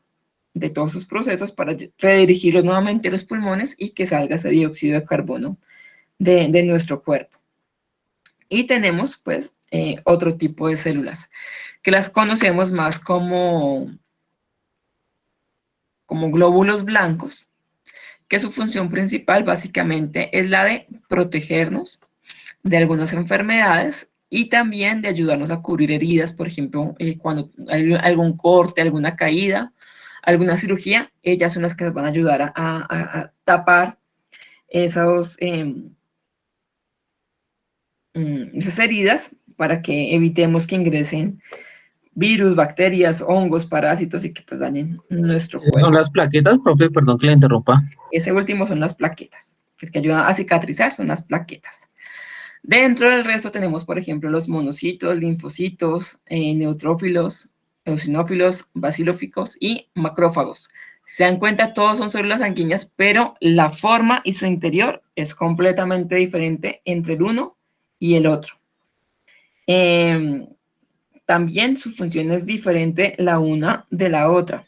de todos sus procesos para redirigirlos nuevamente a los pulmones y que salga ese dióxido de carbono de nuestro cuerpo. Y tenemos pues otro tipo de células que las conocemos más como glóbulos blancos, que su función principal básicamente es la de protegernos de algunas enfermedades y también de ayudarnos a cubrir heridas, por ejemplo, cuando hay algún corte, alguna caída, alguna cirugía, ellas son las que nos van a ayudar a tapar esas heridas para que evitemos que ingresen virus, bacterias, hongos, parásitos y que pues dañen nuestro cuerpo. ¿Son las plaquetas, profe? Perdón que le interrumpa. Ese último son las plaquetas. El que ayuda a cicatrizar son las plaquetas. Dentro del resto tenemos, por ejemplo, los monocitos, linfocitos, neutrófilos, eosinófilos, basilóficos y macrófagos. Si se dan cuenta, todos son células sanguíneas, pero la forma y su interior es completamente diferente entre el uno y el otro. también su función es diferente la una de la otra.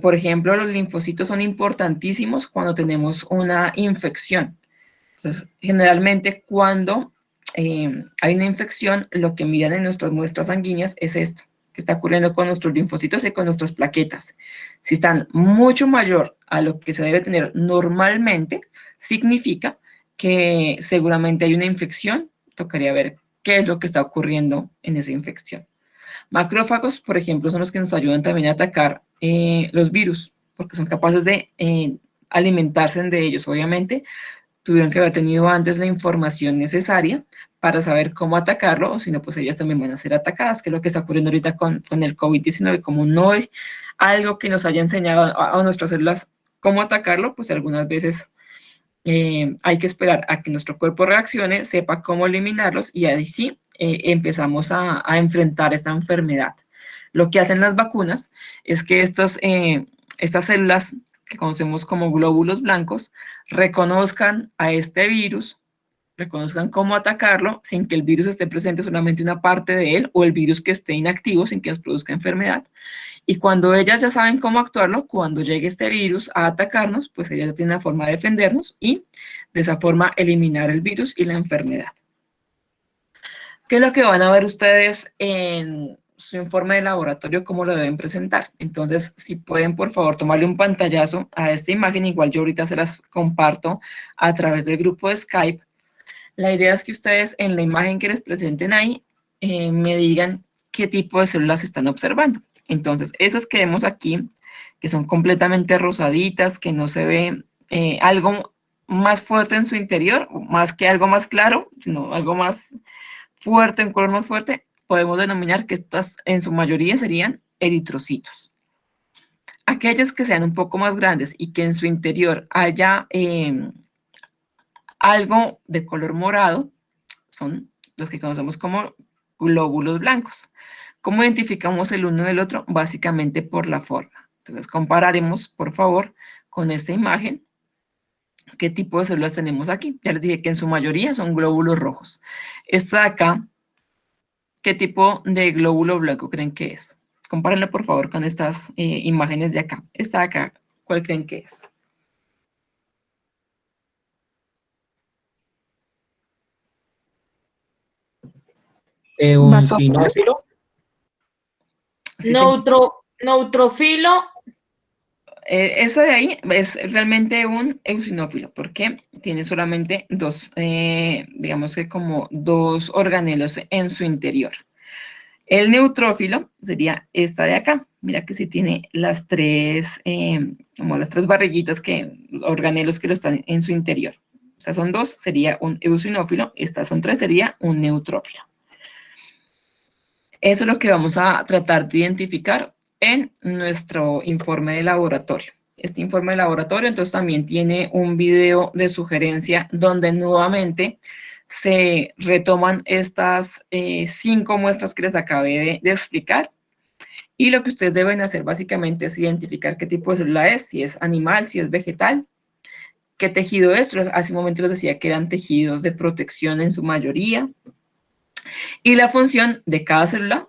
Por ejemplo, los linfocitos son importantísimos cuando tenemos una infección. Entonces, generalmente cuando hay una infección, lo que miran en nuestras muestras sanguíneas es esto, que está ocurriendo con nuestros linfocitos y con nuestras plaquetas. Si están mucho mayor a lo que se debe tener normalmente, significa que seguramente hay una infección. Tocaría ver qué es lo que está ocurriendo en esa infección. Macrófagos, por ejemplo, son los que nos ayudan también a atacar los virus, porque son capaces de alimentarse de ellos. Obviamente, tuvieron que haber tenido antes la información necesaria para saber cómo atacarlo, o si no, pues ellas también van a ser atacadas, que es lo que está ocurriendo ahorita con el COVID-19. Como no hay algo que nos haya enseñado a nuestras células cómo atacarlo, pues algunas veces hay que esperar a que nuestro cuerpo reaccione, sepa cómo eliminarlos, y ahí sí empezamos a enfrentar esta enfermedad. Lo que hacen las vacunas es que estas células que conocemos como glóbulos blancos reconozcan a este virus, reconozcan cómo atacarlo sin que el virus esté presente, solamente una parte de él, o el virus que esté inactivo sin que nos produzca enfermedad. Y cuando ellas ya saben cómo actuarlo, cuando llegue este virus a atacarnos, pues ellas ya tienen una forma de defendernos y de esa forma eliminar el virus y la enfermedad. ¿Qué es lo que van a ver ustedes en su informe de laboratorio, cómo lo deben presentar? Entonces, si pueden, por favor, tomarle un pantallazo a esta imagen. Igual yo ahorita se las comparto a través del grupo de Skype. La idea es que ustedes en la imagen que les presenten ahí me digan qué tipo de células están observando. Entonces, esas que vemos aquí, que son completamente rosaditas, que no se ve algo más fuerte en su interior, más que algo más claro, sino algo más fuerte, en color más fuerte, podemos denominar que estas en su mayoría serían eritrocitos. Aquellas que sean un poco más grandes y que en su interior haya algo de color morado, son los que conocemos como glóbulos blancos. ¿Cómo identificamos el uno del otro? Básicamente por la forma. Entonces compararemos, por favor, con esta imagen, qué tipo de células tenemos aquí. Ya les dije que en su mayoría son glóbulos rojos. Esta de acá, ¿qué tipo de glóbulo blanco creen que es? Compárenlo, por favor, con estas imágenes de acá. Esta de acá, ¿cuál creen que es? Un sinófilo. Sí, señor. Neutrofilo. Eso de ahí es realmente un eosinófilo, porque tiene solamente dos, digamos que como dos organelos en su interior. El neutrófilo sería esta de acá. Mira que sí tiene las tres, como las tres barriguitas, organelos que lo están en su interior. Estas son dos, sería un eosinófilo. Estas son tres, sería un neutrófilo. Eso es lo que vamos a tratar de identificar en nuestro informe de laboratorio. Este informe de laboratorio entonces también tiene un video de sugerencia donde nuevamente se retoman estas 5 muestras que les acabé de explicar, y lo que ustedes deben hacer básicamente es identificar qué tipo de célula es, si es animal, si es vegetal, qué tejido es. Hace un momento les decía que eran tejidos de protección en su mayoría, y la función de cada célula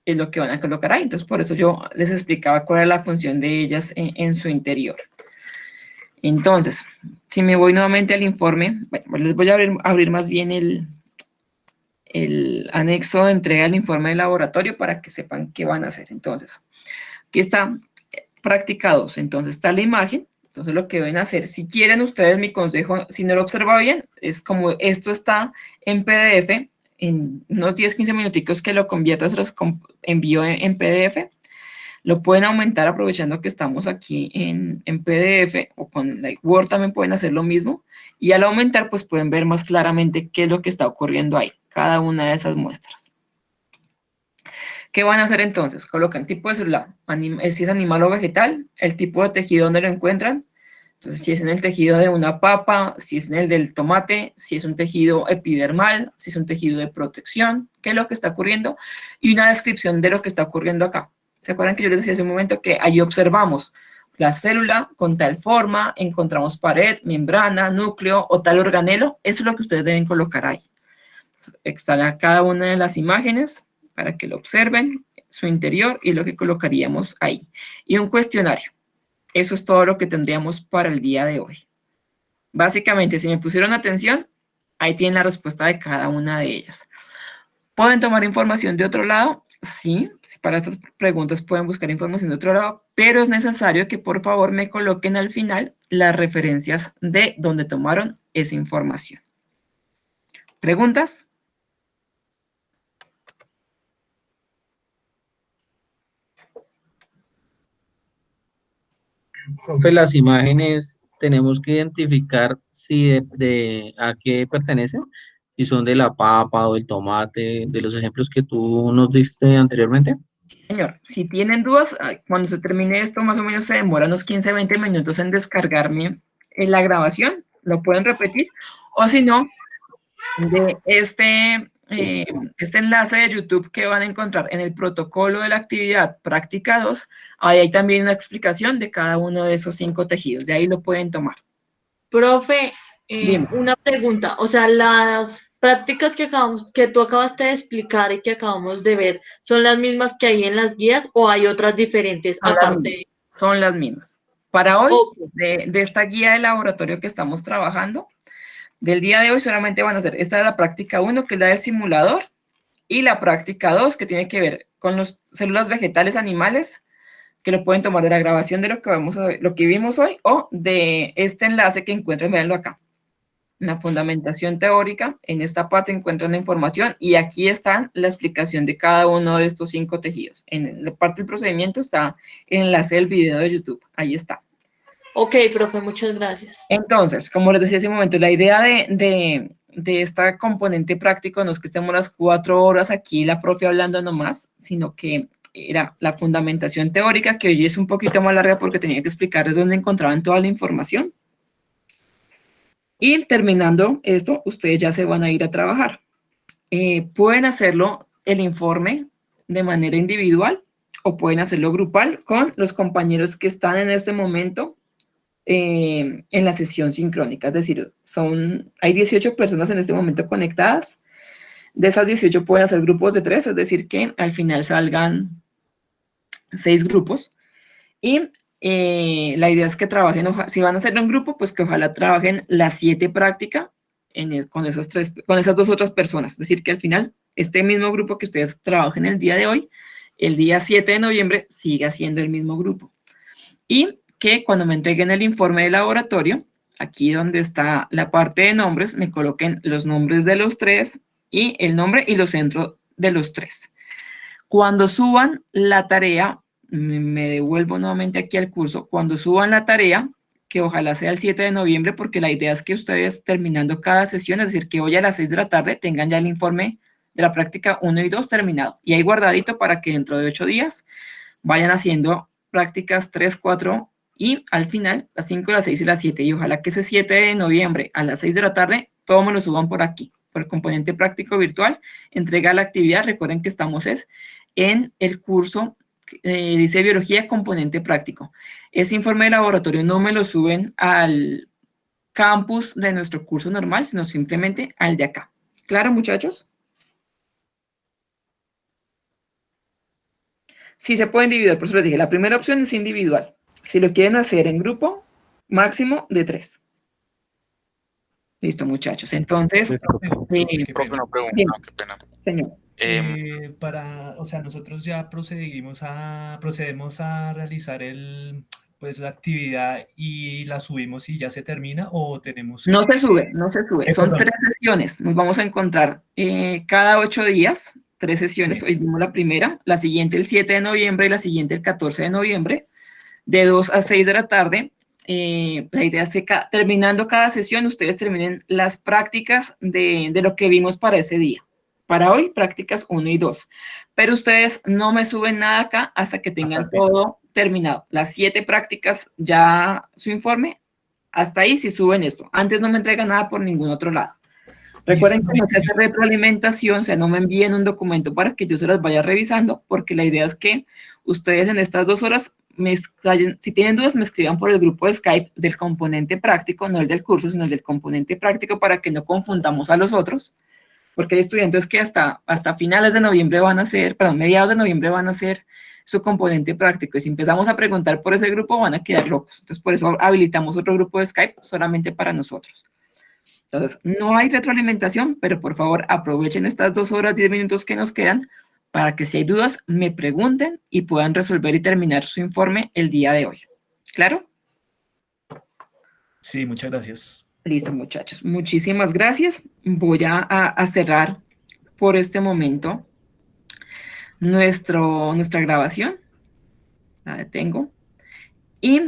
es lo que van a colocar ahí. Entonces, por eso yo les explicaba cuál era la función de ellas en su interior. Entonces, si me voy nuevamente al informe, bueno, les voy a abrir más bien el anexo de entrega del informe de laboratorio para que sepan qué van a hacer. Entonces, aquí está práctica 2. Entonces, está la imagen. Entonces, lo que deben hacer, si quieren ustedes, mi consejo, si no lo observa bien, es como esto está en PDF, en unos 10-15 minuticos que lo conviertas, los envío en PDF. Lo pueden aumentar aprovechando que estamos aquí en PDF, o con Word también pueden hacer lo mismo, y al aumentar pues pueden ver más claramente qué es lo que está ocurriendo ahí, cada una de esas muestras. ¿Qué van a hacer entonces? Colocan tipo de célula, si es animal o vegetal, el tipo de tejido donde lo encuentran. Entonces, si es en el tejido de una papa, si es en el del tomate, si es un tejido epidermal, si es un tejido de protección, qué es lo que está ocurriendo, y una descripción de lo que está ocurriendo acá. ¿Se acuerdan que yo les decía hace un momento que ahí observamos la célula con tal forma, encontramos pared, membrana, núcleo o tal organelo? Eso es lo que ustedes deben colocar ahí. Entonces, están cada una de las imágenes para que lo observen, su interior y lo que colocaríamos ahí. Y un cuestionario. Eso es todo lo que tendríamos para el día de hoy. Básicamente, si me pusieron atención, ahí tienen la respuesta de cada una de ellas. ¿Pueden tomar información de otro lado? Sí, para estas preguntas pueden buscar información de otro lado, pero es necesario que por favor me coloquen al final las referencias de donde tomaron esa información. ¿Preguntas? Profe, las imágenes tenemos que identificar si a qué pertenecen, si son de la papa o del tomate, de los ejemplos que tú nos diste anteriormente. Señor, si tienen dudas, cuando se termine esto, más o menos se demora unos 15, 20 minutos en descargarme en la grabación, lo pueden repetir, o si no, de este enlace de YouTube que van a encontrar en el protocolo de la actividad práctica 2, ahí hay también una explicación de cada uno de esos 5 tejidos, de ahí lo pueden tomar. Profe, Dime. una pregunta, o sea, las prácticas que tú acabaste de explicar y que acabamos de ver, ¿son las mismas que hay en las guías o hay otras diferentes aparte? Son las mismas. Para hoy, Okay. de esta guía de laboratorio que estamos trabajando, del día de hoy solamente van a ser, esta es la práctica 1, que es la del simulador, y la práctica 2, que tiene que ver con las células vegetales animales, que lo pueden tomar de la grabación de lo que, lo que vimos hoy, o de este enlace que encuentran, véanlo acá. La fundamentación teórica, en esta parte encuentran la información, y aquí está la explicación de cada uno de estos 5 tejidos. En la parte del procedimiento está el enlace del video de YouTube, ahí está. Ok, profe, muchas gracias. Entonces, como les decía hace un momento, la idea de esta componente práctico no es que estemos las 4 horas aquí la profe hablando nomás, sino que era la fundamentación teórica, que hoy es un poquito más larga porque tenía que explicarles dónde encontraban toda la información. Y terminando esto, ustedes ya se van a ir a trabajar. Pueden hacerlo el informe de manera individual o pueden hacerlo grupal con los compañeros que están en este momento en la sesión sincrónica, es decir, hay 18 personas en este momento conectadas. De esas 18 pueden hacer grupos de 3, es decir, que al final salgan 6 grupos. Y la idea es que trabajen, si van a hacerlo en grupo, pues que ojalá trabajen las 7 prácticas con esas 2 otras personas. Es decir, que al final este mismo grupo que ustedes trabajen el día de hoy, el día 7 de noviembre, siga siendo el mismo grupo. Y que cuando me entreguen el informe de laboratorio, aquí donde está la parte de nombres, me coloquen los nombres de los 3 y el nombre y los centros de los 3. Cuando suban la tarea, me devuelvo nuevamente aquí al curso, cuando suban la tarea, que ojalá sea el 7 de noviembre, porque la idea es que ustedes terminando cada sesión, es decir, que hoy a las 6 de la tarde tengan ya el informe de la práctica 1 y 2 terminado. Y ahí guardadito para que dentro de 8 días vayan haciendo prácticas 3, 4 y al final las 5, las 6 y las 7. Y ojalá que ese 7 de noviembre a las 6 de la tarde, todo me lo suban por aquí, por el componente práctico virtual, entrega la actividad. Recuerden que estamos en el curso, dice biología componente práctico. Ese informe de laboratorio no me lo suben al campus de nuestro curso normal, sino simplemente al de acá. ¿Claro, muchachos? Sí se puede individual, por eso les dije, la primera opción es individual. Si lo quieren hacer en grupo, máximo de 3. Listo, muchachos. Entonces, Profe, Profe, una pregunta, bien, qué pena. señor. O sea, nosotros ya procedemos a realizar la actividad y la subimos y ya se termina, o tenemos No que... se sube, no se sube. Son perdón. 3 sesiones. Nos vamos a encontrar cada 8 días, 3 sesiones. Sí. Hoy vimos la primera, la siguiente el 7 de noviembre y la siguiente el 14 de noviembre, de 2 a 6 de la tarde. La idea es que terminando cada sesión, ustedes terminen las prácticas de lo que vimos para ese día. Para hoy, prácticas 1 y 2. Pero ustedes no me suben nada acá hasta que tengan todo terminado. Las 7 prácticas, ya su informe, hasta ahí sí suben esto. Antes no me entregan nada por ningún otro lado. Recuerden que no se hace retroalimentación, o sea, no me envíen un documento para que yo se las vaya revisando, porque la idea es que ustedes en estas 2 horas, si tienen dudas, me escriban por el grupo de Skype del componente práctico, no el del curso, sino el del componente práctico, para que no confundamos a los otros. porque hay estudiantes que hasta finales de noviembre van a hacer, perdón, mediados de noviembre van a hacer su componente práctico, y si empezamos a preguntar por ese grupo van a quedar locos. Entonces, por eso habilitamos otro grupo de Skype solamente para nosotros. Entonces, no hay retroalimentación, pero por favor aprovechen estas 2 horas, 10 minutos que nos quedan para que si hay dudas me pregunten y puedan resolver y terminar su informe el día de hoy. ¿Claro? Sí, muchas gracias. Listo, muchachos. Muchísimas gracias. Voy a cerrar por este momento nuestra grabación. La detengo.